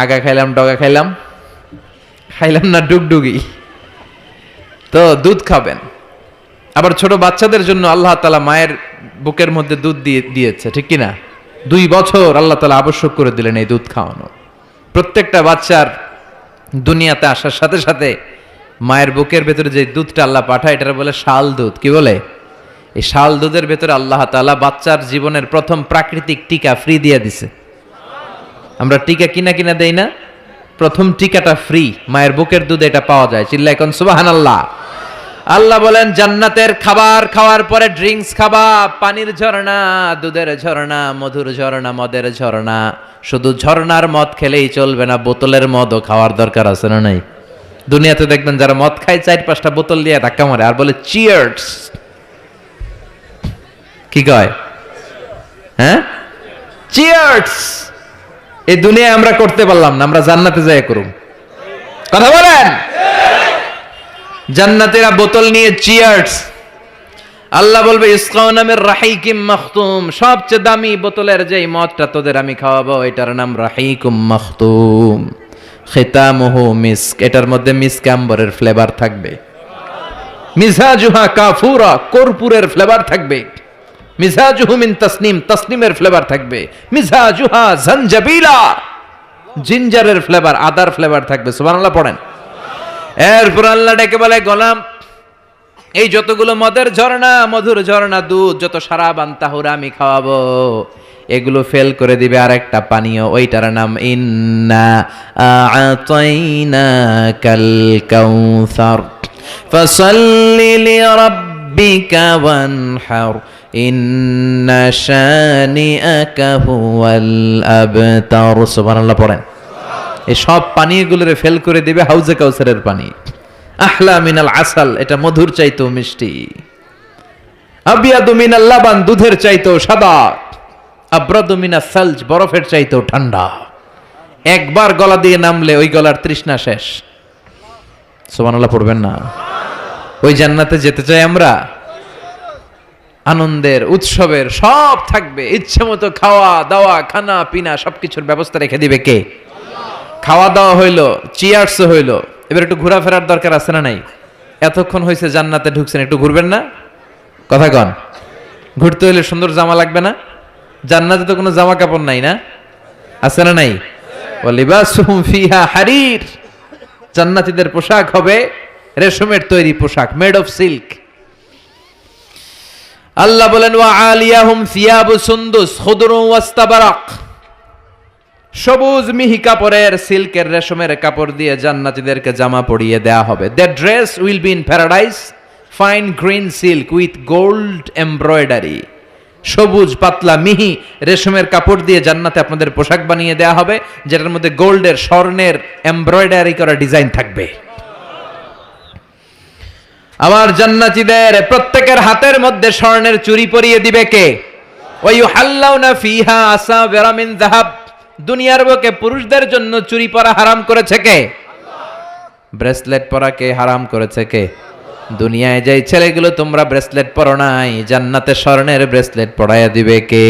আগা খাইলাম ডগা খাইলাম, খাইলাম না ডুগডুগি। তো দুধ খাবেন। আবার ছোট বাচ্চাদের জন্য আল্লাহ তাআলা মায়ের বুকের মধ্যে দুধ দিয়েছে, ঠিক কিনা? 2 বছর আল্লাহ তাআলা আবশ্যক করে দিলেন এই দুধ খাওয়ানো। প্রত্যেকটা বাচ্চার দুনিয়াতে আসার সাথে সাথে মায়ের বুকের ভেতরে যে দুধটা আল্লাহ পাঠায় এটার বলে শাল দুধ। কি বলে? এই শাল দুধের ভেতরে আল্লাহ তাআলা বাচ্চার জীবনের প্রথম প্রাকৃতিক টিকা ফ্রি দিয়ে দিছে। আমরা টিকা কিনা দেই না, প্রথম টিকাটা ফ্রি, মায়ের বুকের দুধে এটা পাওয়া যায়। চিল্লা এখন সুবহানাল্লাহ। আল্লাহ বলেন জান্নাতের খাবার খাওয়ার পরে ড্রিঙ্কস খাবা, পানির ঝর্ণা, দুধের ঝর্ণা, মধুর ঝর্ণা, মদের ঝর্ণা। শুধু ঝর্ণার মদ খেলেই চলবে না, বোতলের মদও খাওয়ার দরকার আছে না নাই? দুনিয়াতে দেখবেন যারা মদ খায় 4-5টা বোতল দিয়ে ধাক্কা মারে আর বলে চিয়ার্স। কি কয়? হ্যাঁ, চিয়ার্স। এই দুনিয়ায় আমরা করতে পারলাম না, আমরা জান্নাতে যাই করুম। কথা বলেন। জান্নাতীরা বোতল নিয়ে চিয়ার্স। আল্লাহ বলবে ইসকাউনা মির রাহিকিম মাখতুম, সবচেয়ে দামি বোতলের যেই মদটা তোদের আমি খাওয়াবো এটার নাম রাহিকুম মাখতুম, খিতামুহু মিস্ক, এটার মধ্যে মিস্ক আম্বরের ফ্লেভার থাকবে। মিজাজুহা কাফুরা, কর্পূরের ফ্লেভার থাকবে। মিজাজুহু মিন তাসনিম, তাসনিমের ফ্লেভার থাকবে। মিজাজুহা জানজাবিলা, জিঞ্জারের ফ্লেভার, আদার ফ্লেভার থাকবে। সুবহানাল্লাহ পড়েন। এরপর আল্লাহ ডেকে বলে গোলাম, এই যতগুলো মদের ঝর্ণা, মধুর ঝর্ণা, দুধ, যত সারাবান তাহুরা আমি খাওয়াবো, এগুলো ফেল করে দিবে আরেকটা পানীয়, ওইটার নাম ইন্না আ'তাইনাকাল কাউসার ফাসাল্লি লিরাব্বিকা ওয়ানহার ইন্না শানিআকা হুয়াল আবতার। সুবহানাল্লাহ পড়েন। এই সব পানীয়গুলোরে ফেল করে দিবে হাউজে কাউসারের পানি। আহলা মিনাল আসাল, এটা মধুর চাইতেও মিষ্টি। আবিয়াদু মিনাল লাবান, দুধের চাইতেও সাদা। আব্রাদু মিনাস সালজ, বরফের চাইতেও ঠান্ডা। একবার গলা দিয়ে নামলে ওই গলার তৃষ্ণা শেষ। সুবহানাল্লাহ পড়বেন না? ওই জান্নাতে যেতে চাই আমরা। আনন্দের, উৎসবের সব থাকবে, ইচ্ছে মতো খাওয়া দাওয়া, খানা পিনা সবকিছুর ব্যবস্থা রেখে দিবে কে? খাওয়া দাওয়া হইলো, চিয়ার্স হইলো, এবার একটু ঘোরাফেরার দরকার আছে না নাই? এতক্ষণ হয়েছে জান্নাতে ঢুকছেন, একটু ঘুরবেন না? কথা কন। ঘুরতে হইলে সুন্দর জামা লাগবে না? জান্নাতে তো কোনো জামা কাপড় নাই, না আছে না নাই? ওয়ালিবাসুহুম ফিহা হারির, জান্নাতীদের পোশাক হবে রেশমের তৈরি পোশাক, মেড অফ সিল্ক। আল্লাহ বলেন ওয়া আলিয়াহুম সিয়াবু সুন্দুস খুদরু ওয়াস্তাবারাক, সবুজ মিহি কাপড়ের, সিল্কের, রেশমের কাপড় দিয়ে জান্নাতীদেরকে জামা পরিয়ে দেয়া হবে। The dress will be in paradise, fine green silk with gold embroidery. সবুজ পাতলা মিহি রেশমের কাপড় দিয়ে জান্নাতে আপনাদের পোশাক বানিয়ে দেয়া হবে, যেটার মধ্যে গোল্ডের, স্বর্ণের এমব্রয়ডারি করা ডিজাইন থাকবে। আমার জান্নাতীদের প্রত্যেকের হাতের মধ্যে স্বর্ণের চুড়ি পরিয়ে দিবে কে? ওয়া ইউহাল্লাউনা ফিহা আসাবিরা মিন যাহাব, দুনিয়ার বুকে পুরুষদের জন্য চুড়ি পরা হারাম করেছে কে? ব্রেসলেট পরা কে হারাম করেছে কে? দুনিয়ায় যেই ছেলেগুলো তোমরা ব্রেসলেট পরো নাই, জান্নাতে স্বর্ণের ব্রেসলেট পরাইয়া দিবে কে?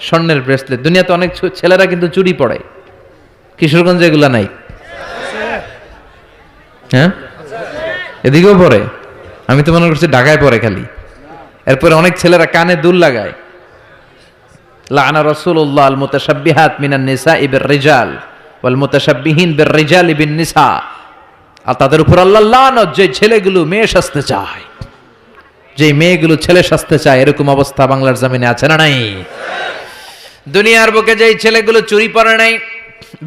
স্বর্ণের ব্রেসলেট। দুনিয়াতে অনেক ছেলেরা কিন্তু চুড়ি পরে, কিশোরগঞ্জে এগুলা নাই? হ্যাঁ, এদিকেও পরে। আমি তো মনে করছি ঢাকায় পরে খালি। এরপরে অনেক ছেলেরা কানে দুল লাগায়। লাআনা রাসূলুল্লাহ আল মুতাশাব্বিহাত মিনান নিসাই বির রিজাল ওয়াল মুতাশাব্বিহিন বির রিজালি বিন নিসা। আর তাদের উপর আল্লাহর লানত, যে ছেলেগুলো মেয়ে সাজতে চায়, যে মেয়েগুলো ছেলে সাজতে চায়, এরকম অবস্থা বাংলার জমিনে আছে না নাই? দুনিয়ার বুকে যেই ছেলেগুলো চুরি পরে নাই,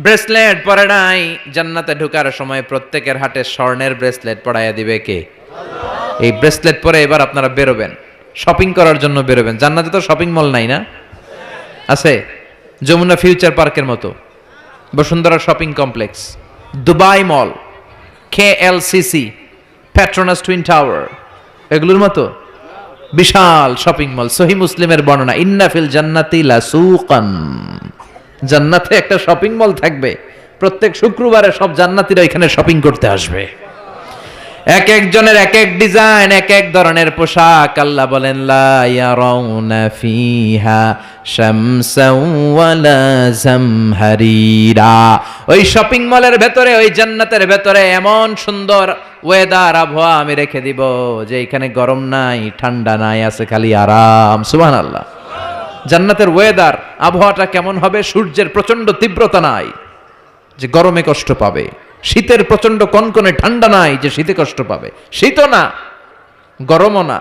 ব্রেসলেট পরে নাই, জান্নাতে ঢোকার সময় প্রত্যেকের হাতে স্বর্ণের ব্রেসলেট পরাইয়া দিবে কে? এই ব্রেসলেট পরে এবার আপনারা বেরোবেন, শপিং করার জন্য বেরোবেন। জান্নাতে তো শপিং মল নাই, না আছে? যমুনা ফিউচার পার্কের মতো, বসুন্ধরা শপিং কমপ্লেক্স, দুবাই মল, KLCC, পেট্রোনাস টুইন টাওয়ার, এগুলোর মতো বিশাল শপিং মল। সহিহ মুসলিমের বর্ণনা, ইন্না ফিল জান্নাতি লাসুকান, জান্নাতে একটা শপিং মল থাকবে। প্রত্যেক শুক্রবারে সব জান্নাতীরা এখানে শপিং করতে আসবে। এক একজনের এক এক ডিজাইন, এক এক ধরনের পোশাক। আল্লাহ বলেন লা ইয়ারাউনা ফিহা শামসাও ওয়ালা জামহারিরা। ওই শপিং মলের ভেতরে, ওই জান্নাতের ভেতরে এমন সুন্দর ওয়েদার, আবহাওয়া আমি রেখে দিব যে এখানে গরম নাই, ঠান্ডা নাই, আছে খালি আরাম। সুবহানাল্লাহ। জান্নাতের ওয়েদার, আবহাওয়াটা কেমন হবে? সূর্যের প্রচন্ড তীব্রতা নাই যে গরমে কষ্ট পাবে, শীতের প্রচন্ড কনকনে ঠান্ডা নাই যে শীতে কষ্ট পাবে, শীতও না গরমও না,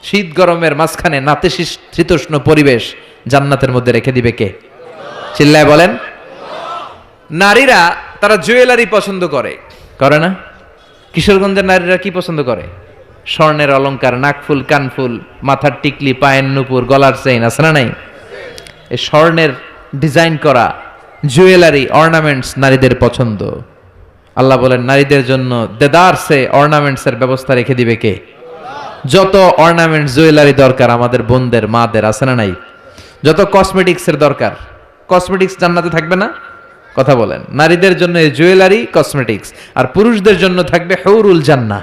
শীত গরমের মাঝখানে নাতিশীতোষ্ণ পরিবেশ জান্নাতের মধ্যে রেখে দিবে কে? চিল্লায় বলেন। নারীরা তারা জুয়েলারি পছন্দ করে, করে না? কিশোরগঞ্জের নারীরা কি পছন্দ করে? স্বর্ণের অলংকার, নাকফুল, কানফুল, মাথার টিকলি, পায়ের নুপুর, গলার চেইন, আছে না নাই? এই স্বর্ণের ডিজাইন করা জুয়েলারি, অর্নামেন্টস নারীদের পছন্দ। আল্লাহ বলেন নারীদের জন্য দেদারসে অর্নামেন্টসের ব্যবস্থা রেখে দিবে কে? যত অর্নামেন্ট জুয়েলারি দরকার আমাদের বোনদের, মাদের, আছে না নাই? যত কসমেটিক্সের দরকার, কসমেটিক্স জান্নাতে থাকবে না? কথা বলেন। নারীদের জন্য জুয়েলারি, কসমেটিক্স, আর পুরুষদের জন্য থাকবে হুরুল জান্নাহ।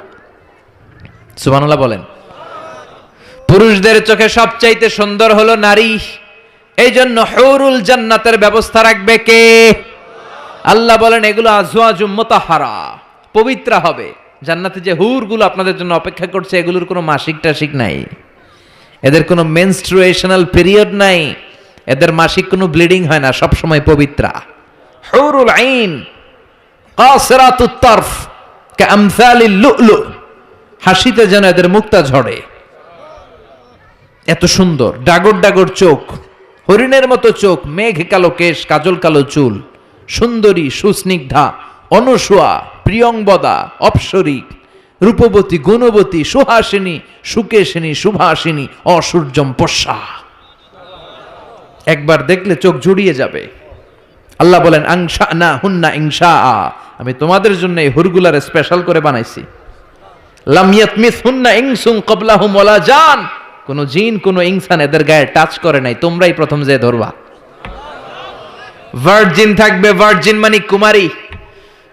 সুবহানাল্লাহ বলেন। পুরুষদের চোখে সবচাইতে সুন্দর হলো নারী, এই জন্য হুরুল জান্নাতের ব্যবস্থা রাখবে কে? আল্লাহ বলেন এগুলো আজওয়াজুম মুতাহহারা, পবিত্র হবে। জান্নাতে যে হুরগুলো আপনাদের জন্য অপেক্ষা করছে, এগুলোর কোনো মাসিক টাসিক নাই, এদের কোনো মেনস্ট্রুয়েশনাল পিরিয়ড নাই, এদের মাসিক কোনো ব্লিডিং হয় না, সব সময় পবিত্রা। হুরুল আইন কাসিরাতুত তারফ কামসালিল লুলু, হাসিতে যেন এদের মুক্তা ঝরে, এত সুন্দর। ডাগর ডাগর চোখ, হরিণের মতো চোখ, মেঘ কালো কেশ, কাজল কালো চুল, সুন্দরী, সুস্নিগ্ধা, অনুসুয়া, প্রিয়ংবদা, অপ্সরী, রূপবতী, গুণবতী, সুহাসিনী, সুকেশিনী, সুভাসিনী, অসূর্যম পশ্যা। একবার দেখলে চোখ জুড়িয়ে যাবে। আল্লাহ বলেন আংশানা হুন্না ইনশা, আমি তোমাদের জন্য এই হুরগুলারে স্পেশাল করে বানাইছি। লাম ইয়াতমিসহুন্না ইনসুন ক্বাবলাহুম ওয়ালা জান, কোন জিন কোন ইনসান এদের গায়ে টাচ করে নাই, তোমরাই প্রথম যে ধরবা। ভার্জিন থাকবে, ভার্জিন মানে কুমারী।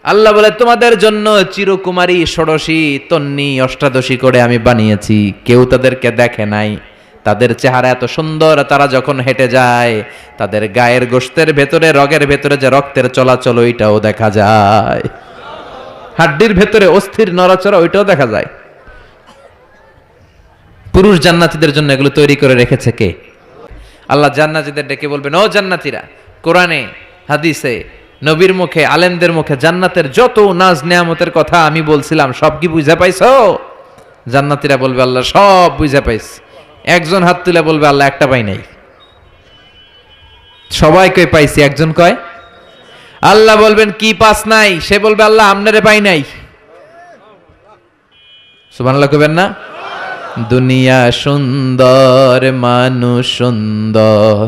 আল্লাহ বলে তোমাদের জন্য চিরকুমারী, ষোড়শী, তন্নি, অষ্টাদশী করে আমি বানিয়েছি, কেউ তাদেরকে দেখে নাই। তাদের চেহারা এত সুন্দর, তারা যখন হেঁটে যায় তাদের গায়ের গোশতের ভেতরে, রগের ভেতরে যে রক্তের চলাচল ওইটাও দেখা যায়, হাড্ডির ভেতরে অস্থির নড়াচড়া ওইটাও দেখা যায়। পুরুষ জান্নাতীদের জন্য এগুলো তৈরি করে রেখেছে কে? আল্লাহ জান্নাতীদের ডেকে বলবেন, ও জান্নাতীরা, কোরআনে হাদিসে নবীর মুখে আলেমদের মুখে জান্নাতের যত নাজ নেয়ামতের কথা আমি বলছিলাম সব কি বুঝা পাইছো? জান্নাতীরা বলবে আল্লাহ সব বুঝা পাইছি। একজন হাত তুলে বলবে আল্লাহ একটা পাই নাই। সবাই কই পাইছি, একজন কয়। আল্লাহ বলবেন কি পাস নাই? সে বলবে আল্লাহ আমনারে পাই নাই। সুবহানাল্লাহ কইবেন না? দুনিয়া সুন্দর, মানুষ সুন্দর,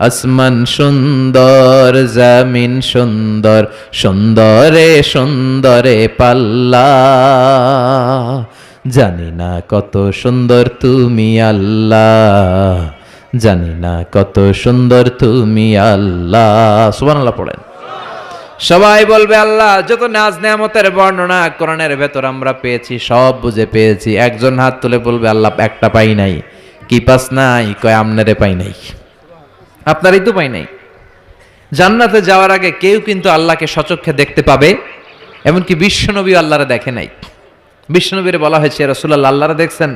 আসমান সুন্দর, জমিন সুন্দর, সুন্দরে সুন্দরে পাল্লা, জানি না কত সুন্দর তুমি আল্লাহ, জানি না কত সুন্দর তুমি আল্লাহ। সুবহানাল্লাহ পড়েন। সবাই বলবে আল্লাহ যত নাজ নেয়ামতের বর্ণনা কোরআনের ভেতর আমরা পেয়েছি সব বুঝে পেয়েছি। একজন হাত তুলে বলবে আল্লাহ একটা পাই নাই। কি পাস নাই? কয় আমনেরে পাই নাই, আপনারই তো পাই নাই। জান্নাতে যাওয়ার আগে কেউ কিন্তু আল্লাহকে সচক্ষে দেখতে পাবে, এমনকি বিশ্বনবী আল্লাহরে দেখে নাই। বিশ্বনবীরে বলা হয়েছে রাসূলুল্লাহ আল্লাহরে দেখছেন?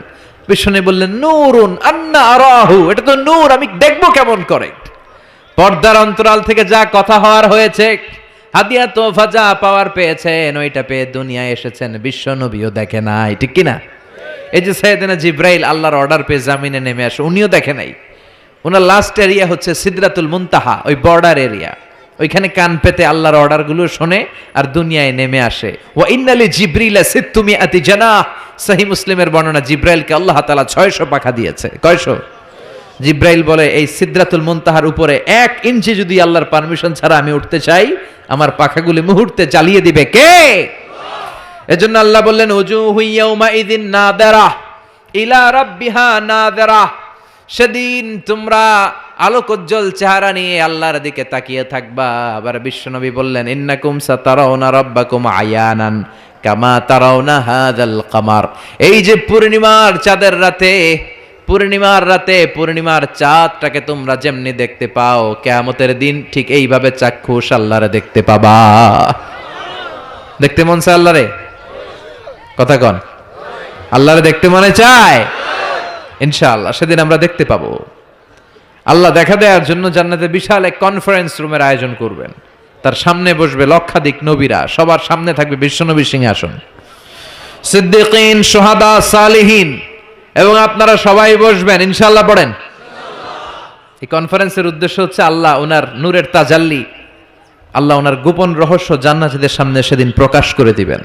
বিশ্বনবী বললেন নূরুন আন্না আরাহু, এটা তো নূর, আমি দেখবো কেমন করে। পর্দার অন্তরাল থেকে যা কথা হওয়ার হয়েছে, হাদিয়া তোফা যা পাওয়ার পেয়েছেন, ওইটা পেয়ে দুনিয়ায় এসেছেন, বিশ্বনবীও দেখে নাই, ঠিক কিনা? এই যে সাইয়েদনা জিব্রাইল আল্লাহর অর্ডার পেয়ে জামিনে নেমে আসে, উনিও দেখে নাই। ওনার লাস্ট এরিয়া হচ্ছে সিদরাতুল মুনতাহা, ওই বর্ডার এরিয়া, ওইখানে কান পেতে আল্লাহর অর্ডারগুলো শোনে আর দুনিয়ায় নেমে আসে। ওয়া ইন্নালি জিবরিলা সিত্তুমিআতি জানাহ, সহিহ মুসলিমের বর্ণনা, জিব্রাইলকে আল্লাহ তাআলা 600 পাখা দিয়েছে। কয়শো? জিব্রাইল বলে এই সিদরাতুল মুনতাহার উপরে 1 ইঞ্চি যদি আল্লাহর পারমিশন ছাড়া আমি উঠতে চাই, আমার পাখাগুলি মুহূর্তে জ্বালিয়ে দিবে কে? এজন্য আল্লাহ বললেন উজুহু ইয়াউমা ইযিন নাদিরা ইলা রাব্বিহা নাদিরা, সেদিন তোমরা আলোকোজ্জ্বল চেহারা নিয়ে আল্লাহর দিকে তাকিয়ে থাকবা। আবার বিশ্বনবী বললেন ইন্নাকুম সাতারাউনা রাব্বাকুম আয়ানান কামা তারাউনা হাযাল কামার, এই যে পূর্ণিমার চাঁদের রাতে, পূর্ণিমার রাতে পূর্ণিমার চাঁদটাকে তোমরা যেমনি দেখতে পাও, কিয়ামতের দিন ঠিক এইভাবে চাক্ষুষ আল্লাহরে দেখতে পাবা। দেখতে মন চায় আল্লাহরে? কথা কন, আল্লাহরে দেখতে মনে চায়? ইনশাআল্লাহ সেদিন আমরা দেখতে পাবো। আল্লাহ দেখা দেওয়ার জন্য জান্নাতে বিশাল এক কনফারেন্স রুমের আয়োজন করবেন। তার সামনে বসবে লক্ষাধিক নবীরা, সবার সামনে থাকবে বিশ্বনবীর সিংহাসন, সিদ্দিকিন, শুহাদা, সালিহিন, এবং আপনারা সবাই বসবেন ইনশাআল্লাহ। পড়েন। এই কনফারেন্সের উদ্দেশ্য হচ্ছে আল্লাহ ওনার নূরের তাজাল্লি, আল্লাহ ওনার গোপন রহস্য জান্নাতীদের সামনে সেদিন প্রকাশ করে দিবেন,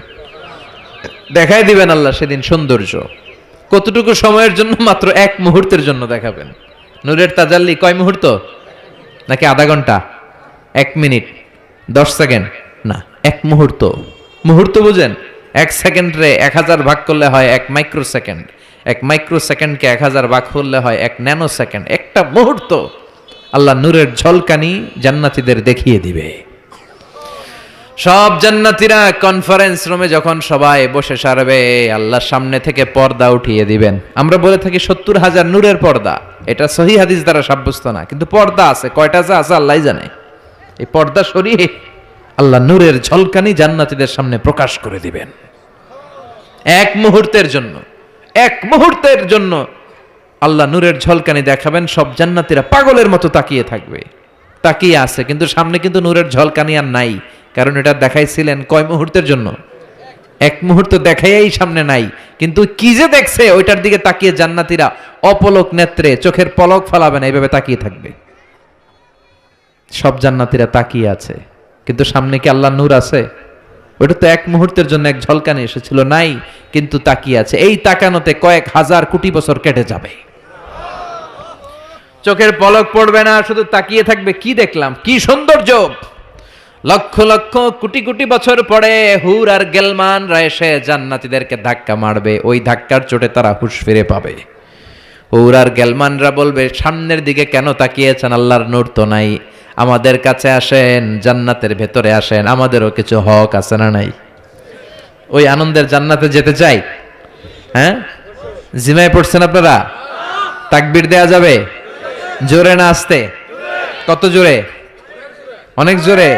দেখাই দিবেন আল্লাহ সেদিন সৌন্দর্য। কতটুকু সময়ের জন্য? মাত্র 1 মুহূর্তের জন্য দেখাবেন। নূরের তাজাল্লি কয় মুহূর্ত? নাকি আধা ঘন্টা? 1 মিনিট 10 সেকেন্ড? না, 1 মুহূর্ত। মুহূর্ত বুঝেন? 1 সেকেন্ডে 1000 ভাগ করলে হয় 1 মাইক্রো সেকেন্ড, 1 মাইক্রো সেকেন্ডকে 1000 ভাগ করলে হয় 1 ন্যানো সেকেন্ড। একটা মুহূর্ত আল্লাহ নূরের ঝলকানি জান্নাতীদের দেখিয়ে দিবে। সব জান্নাতীরা কনফারেন্স রুমে যখন সবাই বসে সারবে, আল্লাহর সামনে থেকে পর্দা উঠিয়ে দিবেন। আমরা বলে থাকি 70,000 নূরের পর্দা, এটা সহিহ হাদিস দ্বারা সাব্যস্ত না, কিন্তু পর্দা আছে। কয়টা যে আছে আল্লাহই জানে। এই পর্দা সরিয়ে আল্লাহ নূরের ঝলকানি জান্নাতীদের সামনে প্রকাশ করে দিবেন। 1 মুহূর্তের জন্য, 1 মুহূর্তের জন্য আল্লাহ নূরের ঝলকানি দেখাবেন। সব জান্নাতীরা পাগলের মতো তাকিয়ে থাকবে, তাকিয়ে আছে, কিন্তু সামনে কিন্তু নূরের ঝলকানি আর নাই। কারণ এটা দেখাইছিলেন কয় মুহূর্তের জন্য? 1 মুহূর্ত দেখাইয়াই সামনে নাই, কিন্তু কি যে দেখছে ওইটার দিকে তাকিয়ে জান্নাতীরা অপলক নেত্রে, চোখের পলক ফেলাবে না, এইভাবে তাকিয়ে থাকবে। সব জান্নাতীরা তাকিয়ে আছে, কিন্তু সামনে কি আল্লাহ নূর আছে? ওটা তো 1 মুহূর্তের জন্য এক ঝলকানি এসেছিল, নাই, কিন্তু তাকিয়ে আছে। এই তাকানোতে কয়েক হাজার কোটি বছর কেটে যাবে। চোখের পলক পড়বে না, শুধু তাকিয়ে থাকবে। কি দেখলাম, কি সৌন্দর্য! লক্ষ লক্ষ কোটি কোটি বছর পরে হুর আর গেলমানরা এসে জান্নাতীদেরকে ধাক্কা মারবে, ওই ধাক্কার চোটে তারা হুঁশ ফিরে পাবে। হুর আর গেলমানরা বলবে, সামনের দিকে কেন তাকিয়েছেন? আল্লাহর নূর তো নাই, আমাদের কাছে আসেন, জান্নাতের ভেতরে আসেন, আমাদেরও কিছু হক আছে না নাই? ওই আনন্দের জান্নাতে যেতে চাই। হ্যাঁ, জিমায় পড়ছেন আপনারা? তাকবীর দেয়া যাবে? জোরে না আস্তে? কত জোরে? অনেক জোরে।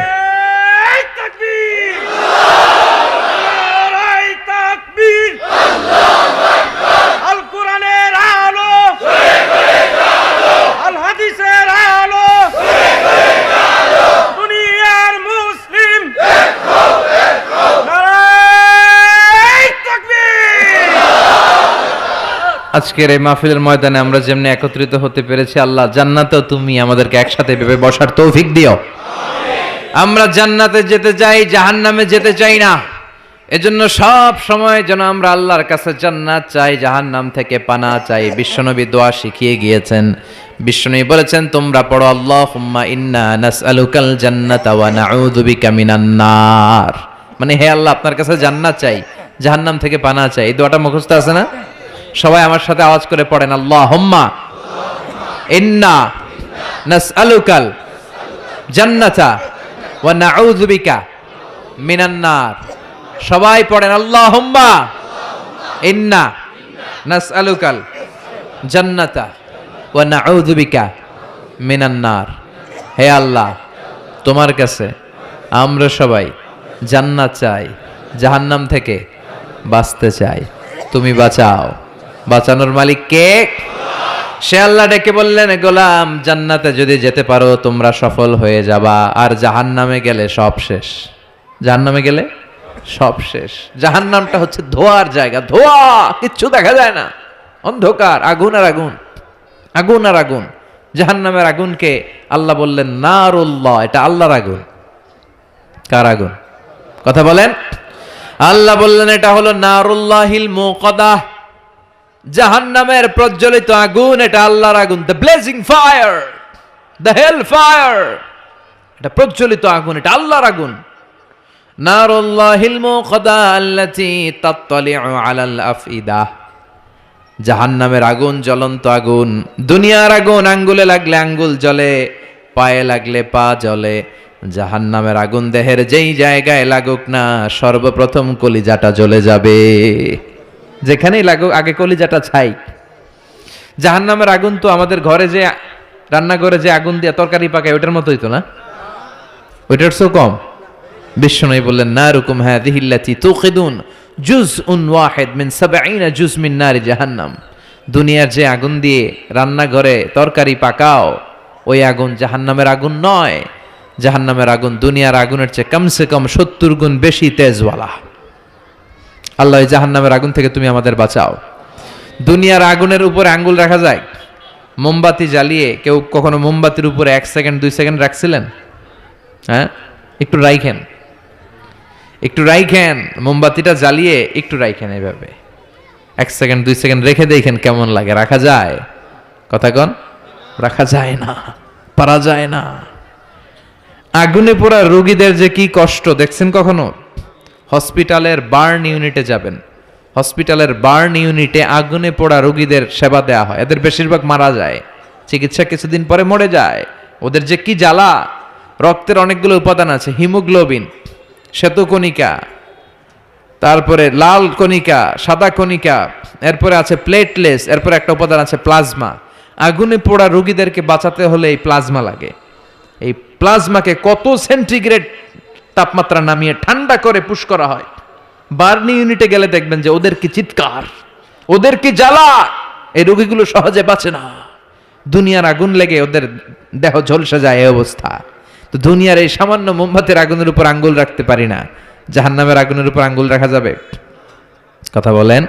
আজকের এই মাহফিলের ময়দানে আমরা যেমনি একত্রিত হতে পেরেছি, আল্লাহ জান্নাতেও তুমি আমাদেরকে একসাথে ভেবে বসার তৌফিক দিও। আমরা জান্নাতে যেতে চাই, জাহান্নামে যেতে চাই না। এজন্য সব সময় যেন আমরা আল্লাহর কাছে জান্নাত চাই, জাহান্নাম থেকে পানা চাই। বিশ্বনবী দোয়া শিখিয়ে গিয়েছেন। বিশ্বনবী বলেছেন, তোমরা পড়ো আল্লাহুম্মা ইন্না নাসআলুকাল জান্নাতা ওয়া নাউযু বিকা মিনান নার। মানে হে আল্লাহ, আপনার কাছে জান্নাত চাই, জাহান্নাম থেকে পানা চাই। এই দোয়াটা মুখস্থ আছে না? সবাই আমার সাথে আওয়াজ করে পড়েন, আল্লাহুম্মা ইন্না নাসআলুকাল জান্নাতা ওয়া নাউযু বিকা মিনান নার। সবাই পড়েন, আল্লাহুম্মা ইন্না নাসআলুকাল জান্নাতা ওয়া নাউযু বিকা মিনান নার। হে আল্লাহ, তোমার কাছে আমরা সবাই জান্নাত চাই, জাহান্নাম থেকে বাঁচতে চাই, তুমি বাঁচাও। বাঁচানোর মালিক কে? সে আল্লাহ ডেকে বললেন, গোলাম জান্নাতে যদি যেতে পারো তোমরা সফল হয়ে যাবা, আর জাহান্নামে গেলে সব শেষ। জাহান্নামে গেলে সব শেষ। জাহান্নামটা হচ্ছে ধোঁয়ার জায়গা, ধোঁয়া, কিচ্ছু দেখা যায় না, অন্ধকার, আগুন আর আগুন, আগুন আর আগুন। জাহান্নামের আগুনকে আল্লাহ বললেন নারুল্লাহ, এটা আল্লাহর আগুন। কার আগুন? কথা বলেন। আল্লাহ বললেন এটা হলো নারুল্লাহিল মুকাদ্দাহ, জাহান্নামের প্রজ্বলিত আগুন, এটা আল্লাহর আগুন। The blazing fire, the hell fire, এটা প্রজ্বলিত আগুন, এটা আল্লাহর আগুন। নারুল্লাহিল মুকাদ্দাহ আল্লাতী তাত্তালিউ আলাল আফইদা, জাহান্নামের আগুন জ্বলন্ত আগুন, দুনিয়ার আগুন আঙ্গুলে লাগলে আঙ্গুল জ্বলে, পায়ে লাগলে পা জ্বলে। জাহান্নামের আগুন দেহের যেই জায়গায় লাগুক না, সর্বপ্রথম কলিজাটা জ্বলে যাবে। যেখানেই লাগুক আগে কলিজাটা ছাই। জাহান্নামের আগুন তো আমাদের ঘরে যে রান্নাঘরে যে আগুন দিয়ে তরকারি পাকায় ওটার মতোই তো না, ওইটার চেয়েও কম। বিশ্বনবী বললেন, নারুকুম হাযিহিল্লাতী তুকিদুন জুজউন ওয়াহিদ মিন ৭০ জুজ মিন নারি জাহান্নাম। দুনিয়ার যে আগুন দিয়ে রান্নাঘরে তরকারি পাকাও, ওই আগুন জাহান্নামের আগুন নয়। জাহান্নামের আগুন দুনিয়ার আগুনের চেয়ে কমসে কম ৭০ গুণ বেশি তেজওয়ালা। আল্লাহ, এই জাহান্নামের আগুন থেকে তুমি আমাদের বাঁচাও। দুনিয়ার আগুনের উপরে আঙ্গুল রাখা যায়? মোমবাতি জ্বালিয়ে কেউ কখনো মোমবাতির উপরে ১ সেকেন্ড ২ সেকেন্ড রাখছিলেন? হ্যাঁ, একটু রাইখেন, একটু রাইখেন, মোমবাতিটা জ্বালিয়ে একটু রাইখেন, এইভাবে ১ সেকেন্ড ২ সেকেন্ড রেখে দেখেন কেমন লাগে। রাখা যায়? কথা কন। রাখা যায় না, পারা যায় না। আগুনে পোড়া রোগীদের যে কি কষ্ট দেখছেন কখনো? হসপিটালের বার্ন ইউনিটে যাবেন, হসপিটালের বার্ন ইউনিটে আগুনে পোড়া রোগীদের সেবা দেয়া হয়। এদের বেশিরভাগ মারা যায়, চিকিৎসা কিছুদিন পরে মরে যায়। ওদের যে কি জ্বালা! রক্তের অনেকগুলো উপাদান আছে, হিমোগ্লোবিন, শ্বেতকণিকা, তারপরে লাল কণিকা, সাদা কণিকা, এরপরে আছে প্লেটলেস, এরপরে একটা উপাদান আছে প্লাজমা। আগুনে পোড়া রোগীদেরকে বাঁচাতে হলে এই প্লাজমা লাগে। এই প্লাজমাকে কত সেন্টিগ্রেড তাপমাত্রা নামিয়ে ঠান্ডা করে পুশ করা হয়। বার্নি ইউনিটে গেলে দেখবেন যে ওদের কি চিৎকার, ওদের কি জ্বালা! এই রোগীগুলো সহজে বাঁচে না, দুনিয়ার আগুন লেগে ওদের দেহ ঝলসে যায়, এই অবস্থা। তো দুনিয়ার এই সামান্য মোমবাতির আগুনের উপর আঙ্গুল রাখতে পারি না, জাহান্নামের আগুনের উপর আঙ্গুল রাখা যাবে? কথা বলেন।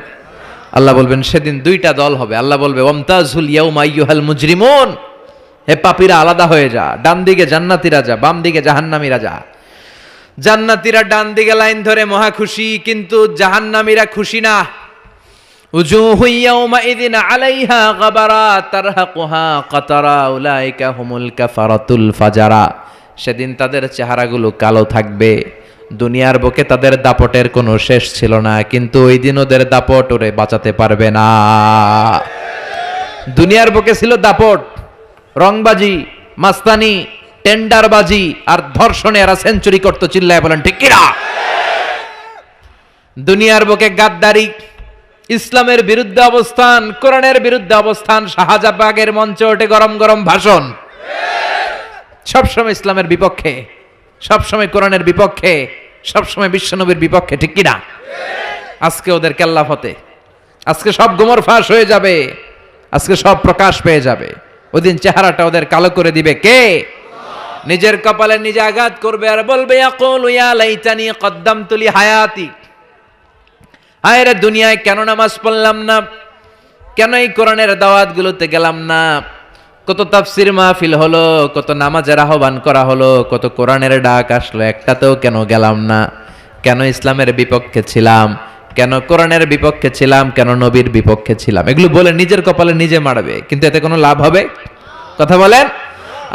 আল্লাহ বলবেন সেদিন দুইটা দল হবে। আল্লাহ বলবে, ওয়ামতাজুল ইয়াউমা আইয়ুহাল মুজরিমুন, হে পাপীরা আলাদা হয়ে যা, ডান দিকে জান্নাতীরা যা, বাম দিকে জাহান্নামীরা যা। জান্নাতীরা ডান দিকে লাইন ধরে মহা খুশি, কিন্তু জাহান্নামীরা খুশি না। উজুহু ইয়াউমাইযিন আলাইহা গাবারা তারহাকুহা কাতারা উলাইকা হুমুল কাফারাতুল ফাজারা। সেদিন তাদের চেহারাগুলো কালো থাকবে। দুনিয়ার বুকে তাদের দাপটের কোনো শেষ ছিল না, কিন্তু ওই দিন ওদের দাপট ওরে বাঁচাতে পারবে না। দুনিয়ার বুকে ছিল দাপট, রংবাজি, মাস্তানি, টেন্ডারবাজি আর ধর্ষণে এরা সেঞ্চুরি করতো। চিল্লায় বলেন ঠিক কিনা? দুনিয়ার বুকে গাদ্দারি, ইসলামের বিরুদ্ধে অবস্থান, কোরআনের বিরুদ্ধে অবস্থান, শাহজাবাগের মঞ্চে ওঠে গরম গরম ভাষণ, সবসময় ইসলামের বিপক্ষে, সবসময় কোরআনের বিপক্ষে, সবসময় বিশ্বনবীর বিপক্ষে। ঠিক কিনা? আজকে ওদের কেল্লা ফতে, আজকে সব গোমর ফাঁস হয়ে যাবে, আজকে সব প্রকাশ পেয়ে যাবে। ওই দিন চেহারাটা ওদের কালো করে দিবে কে? নিজের কপালে নিজে আঘাত করবে আর বলবে ইয়াকুলু ইয়া লাইতানি কদ্দামতু লি হায়াতি। হায় রে দুনিয়ায় কেন নামাজ পড়লাম না, কেন এই কোরআনের দাওয়াতগুলোতে গেলাম না। কত তাফসির মাহফিল হলো, কত নামাজের আহ্বান করা হলো, কত কোরআনের ডাক আসলো, একটাতেও কেন গেলাম না? কেন ইসলামের বিপক্ষে ছিলাম, কেন কোরআনের বিপক্ষে ছিলাম, কেন নবীর বিপক্ষে ছিলাম? এগুলো বলে নিজের কপালে নিজে মারবে, কিন্তু এতে কোনো লাভ হবে? কথা বলেন।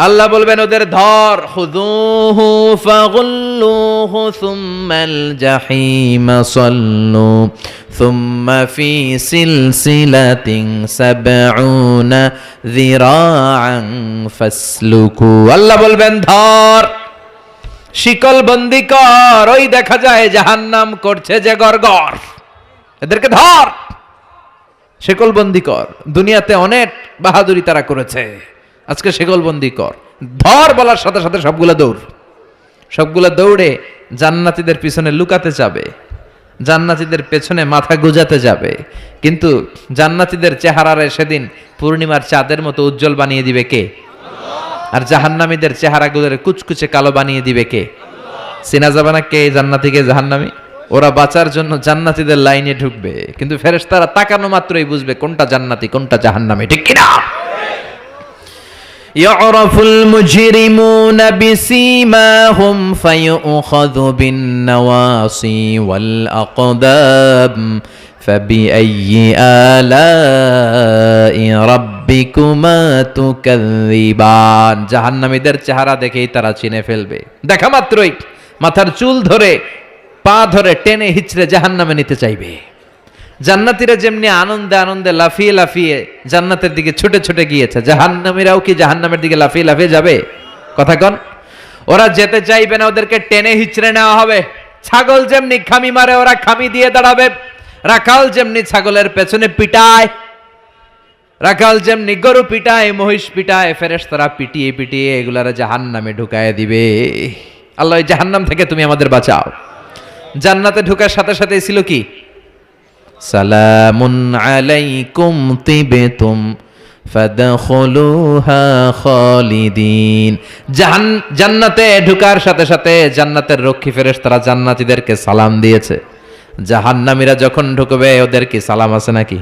আল্লাহ বলবেন ওদের ধর, খুযূহু ফাগুল্লুহু সুম্মাল জাহিমা সাল্লু সুম্মা ফি সিলসিলাতিন সাবউনা যিরাআন ফাসলুকু। আল্লাহ বলবেন ধর, শিকল বন্দি কর, ওই দেখা যায় জাহান্নাম করছে যে গরগর, এদেরকে ধর, শিকল বন্দি কর। দুনিয়াতে অনেক বাহাদুরি তারা করেছে, আজকে শিকলবন্দি কর। ধর বলার সাথে সাথে সবগুলা দৌড়, সবগুলা দৌড়ে জান্নাতীদের পিছনে লুকাতে যাবে, জান্নাতীদের পেছনে মাথা গুজাতে যাবে। কিন্তু জান্নাতীদের চেহারারে সেদিন পূর্ণিমার চাঁদের মতো উজ্জ্বল বানিয়ে দিবে কে? আর জাহান্নামীদের চেহারাগুলোর কুচকুচে কালো বানিয়ে দিবে কে? চিনা যাবে না কে জান্নাতীকে জাহান্নামী? ওরা বাঁচার জন্য জান্নাতীদের লাইনে ঢুকবে, কিন্তু ফেরেশতারা তাকানো মাত্রই বুঝবে কোনটা জান্নাতি কোনটা জাহান্নামী। ঠিক কিনা? يعرف المجرمون بسيماهم فيؤخذ بالنواصي والأقدام فبأي آلاء ربكما تكذبان। জাহান্নামীদের চেহারা দেখেই তারা চিনে ফেলবে, দেখা মাত্রই মাথার চুল ধরে পা ধরে টেনে হিচড়ে জাহান্নামে নিতে চাইবে। জান্নাতীরা যেমনি আনন্দে আনন্দে লাফিয়ে লাফিয়ে জান্নাতের দিকে ছুটে ছুটে গিয়েছে, জাহান্নামীরাও কি জাহান্নামের দিকে লাফিয়ে লাফিয়ে যাবে? কথা কন। ওরা যেতে চাইবে না, ওদেরকে টেনে হিচড়ে নেওয়া হবে। ছাগল যেমনি খামি মারে, ওরা খামি দিয়ে দাঁড়াবে। রাখাল যেমনি ছাগলের পেছনে পিটায়, রাখাল যেমনি গরু পিটায়, মহিষ পিটায়, ফেরেশতারা পিটিয়ে পিটিয়ে এগুলারা জাহান্নামে ঢুকায় দিবে। আল্লাহ জাহান্নাম থেকে তুমি আমাদের বাঁচাও। জান্নাতে ঢোকার সাথে সাথে ছিল কি? সালামুন আলাইকুম তিবতুম ফাদখুলুহা খালিদিন। জান্নাতে ঢোকার সাথে সাথে জান্নাতের রক্ষী ফেরেশতারা জান্নাতীদেরকে সালাম দিয়েছে। জাহান্নামীরা যখন ঢুকবে ওদের কি সালাম আছে নাকি?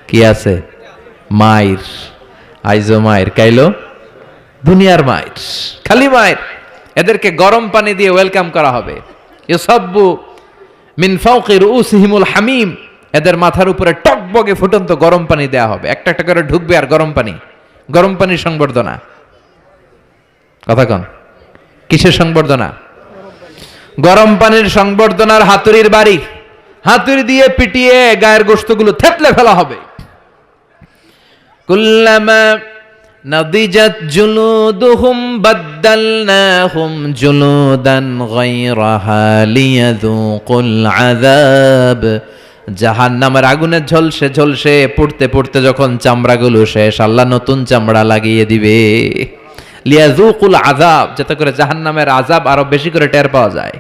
কি আছে? মাইর, আইজো মাইর, কাইলো দুনিয়ার মাইর, খালি মাইর। এদেরকে গরম পানি দিয়ে ওয়েলকাম করা হবে। ইউসাব্বু মিন ফাওকি রুউসিহিমুল হামিম, এদের মাথার উপরে টকবগে ফুটন্ত গরম পানি দেয়া হবে। একটা একটা করে ঢুকবে আর গরম পানি, গরম পানির সংবর্ধনা। কথা কন, কিসের সংবর্ধনা? গরম পানির সংবর্ধনার হাতুড়ির বাড়ি, হাতুড়ি দিয়ে পিটিয়ে গায়ের গোশতগুলো থেতলে ফেলা হবে। কুল্লামা নাদিজাত জুলুদুহুম বাদদালনাহুম জুলুদান গায়রাহা লিয়াযুকুল আযাব। জাহান্নামের আগুনে ঝলসে ঝলসে পড়তে পড়তে যখন চামড়াগুলো শেষ, আল্লাহ নতুন চামড়া লাগিয়ে দিবে। লিয়াযুকুল আযাব, যাতে করে জাহান্নামের আযাব আরো বেশি করে টের পাওয়া যায়,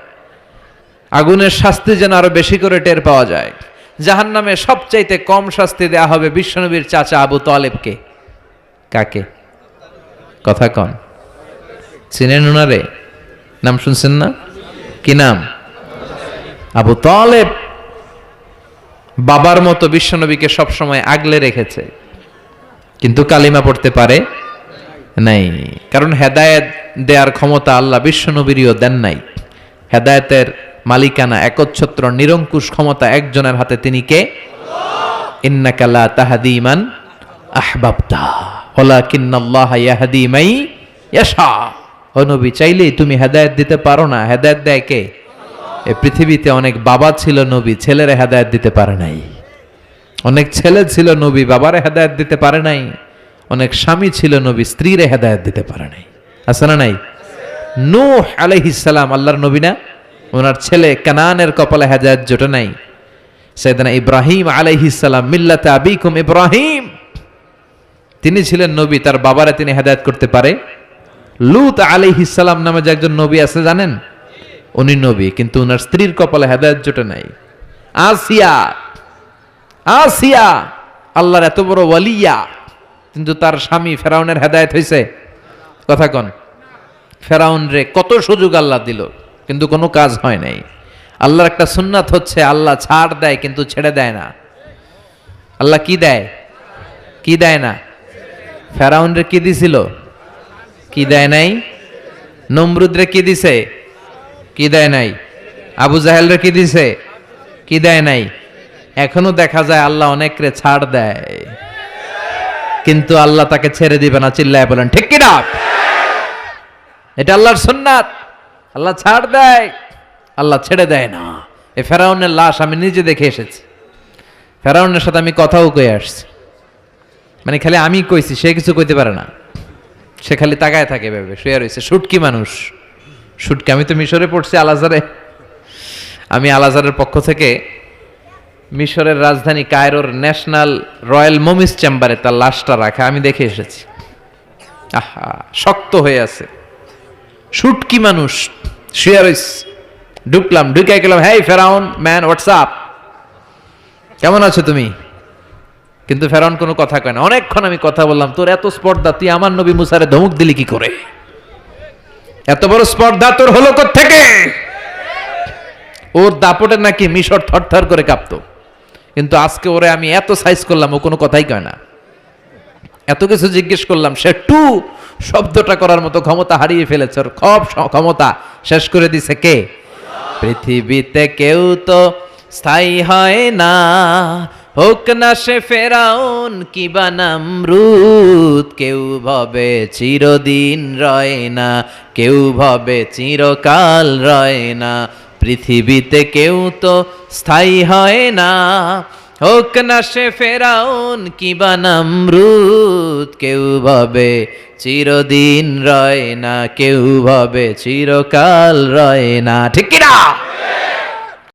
আগুনের শাস্তি যেন আরো বেশি করে টের পাওয়া যায়। জাহান্নামে সবচাইতে কম শাস্তি দেয়া হবে বিশ্বনবীর চাচা আবু তালেবকে। কাকে? কথা কন, চিনেন উনারে? নাম শুনছেন না? কি নাম? আবু তালেব বাবার মতো বিশ্বনবীকে সবসময় আগলে রেখেছে, কিন্তু কালিমা পড়তে পারে নাই, কারণ হেদায়েত দেওয়ার ক্ষমতা আল্লাহ বিশ্বনবীরও দেন নাই। হেদায়েতের মালিকানা, একচ্ছত্র নিরঙ্কুশ ক্ষমতা একজনের হাতে, তিনি কে? ইন্নাকা লা তাহদি মান আহবাবতা ওয়ালাকিন্নাল্লাহা ইয়াহদি মান ইয়াশা। ও নবী, চাইলেই তুমি হেদায়েত দিতে পারো না? হেদায়েত দেয় কে? এই পৃথিবীতে অনেক বাবা ছিল নবী, ছেলেরা হেদায়েত দিতে পারে নাই। অনেক ছেলে ছিল নবী, বাবারে হেদায়েত দিতে পারে নাই। অনেক স্বামী ছিল নবী, স্ত্রীরে হেদায়েত দিতে পারে নাই। আছে না নাই? নূহ আলাইহিস সালাম আল্লাহর নবী না? ওনার ছেলে কানানের কপালে হেদায়েত জোটে নাই। সাইয়েদনা ইব্রাহিম আলাইহিস সালাম, মিল্লাতে আবিকুম ইব্রাহিম, তিনি ছিলেন নবী, তার বাবারে তিনি হেদায়েত করতে পারে? লূত আলাইহিস সালাম নামে যে একজন নবী আছে জানেন? উনি নবী, কিন্তু ওনার স্ত্রীর কপালে হেদায়েত জোটে নাই। আসিয়া, আসিয়া আল্লাহর এত বড় ওয়ালিয়া, কিন্তু তার স্বামী ফেরাউনের হেদায়েত হয়েছে? কথা কন। ফেরাউন রে কত সুযোগ আল্লাহ দিল, কিন্তু কোনো কাজ হয় নাই। আল্লাহর একটা সুন্নাত হচ্ছে আল্লাহ ছাড় দেয় কিন্তু ছেড়ে দেয় না। আল্লাহ কি দেয়? কি দেয় না? ফেরাউন রে কি দিছিল? কি দেয় নাই? নমরুদ রে কি দিছে? কি দেয় নাই? আবু জাহেল রে কি দিছে? কি দেয় নাই? এখনো দেখা যায় আল্লাহ অনেকরে ছাড় দেয়, কিন্তু আল্লাহ তাকে ছেড়ে দিবে না। চিল্লায় বলেন ঠিক কিনা? এটা আল্লাহর সুন্নাত। আল্লাহ ছাড় দেয়, আল্লাহ ছেড়ে দেয় না। এই ফেরাউনের লাশ আমি নিজে দেখে এসেছি। ফেরাউনের সাথে আমি কথাও কয়ে আসছি। মানে খালি আমি কইছি, সে কিছু কইতে পারে না। সে খালি তাকায় থাকে, ভেবে শুয়ে রয়েছে। শুটকি মানুষ, শুটকি। আমি তো মিশরে পড়ছি, আল-আজহারে। আমি আল-আজহারের পক্ষ থেকে মিশরের রাজধানী কায়রোর ন্যাশনাল রয়্যাল মমিস চেম্বারে তার লাশটা রাখা আমি দেখে এসেছি। আহা, শক্ত হয়ে আছে, শুটকি মানুষ শুয়ে রয়েছে। ঢুকলাম, ঢুকে গেলাম, হেই ফেরাউন ম্যান, হোয়াটসঅ্যাপ, কেমন আছো তুমি? কিন্তু ফেরাউন কোনো কথা কয় না। অনেকক্ষণ আমি কথা বললাম, তোর এত স্পর্ধা, তুই আমার নবী মুসারে ধমক দিলি কি করে? এত বড় স্পর্ধা তোর হলো কোত্থেকে? ওর দাপটে নাকি মিশর থরথর করে কাঁপতো, কিন্তু আজকে ওরে আমি এত সাইজ করলাম, ও কোনো কথাই কয় না। এত কিছু জিজ্ঞেস করলাম, সে টু শব্দটা করার মতো ক্ষমতা হারিয়ে ফেলেছে। ওর সব ক্ষমতা শেষ করে দিছে কে? পৃথিবীতে কেউ তো স্থায়ী হয় না, হোক না সে ফেরাউন কিবা নমরুদ। কেউ ভাবে চিরদিন রয় না, কেউ ভাবে চিরকাল রয় না। পৃথিবীতে কেউ তো স্থায়ী হয় না, হোক না সে ফেরাউন কিবা নমরুদ। কেউ ভাবে চিরদিন রয় না, কেউ ভাবে চিরকাল রয় না। ঠিক কিনা?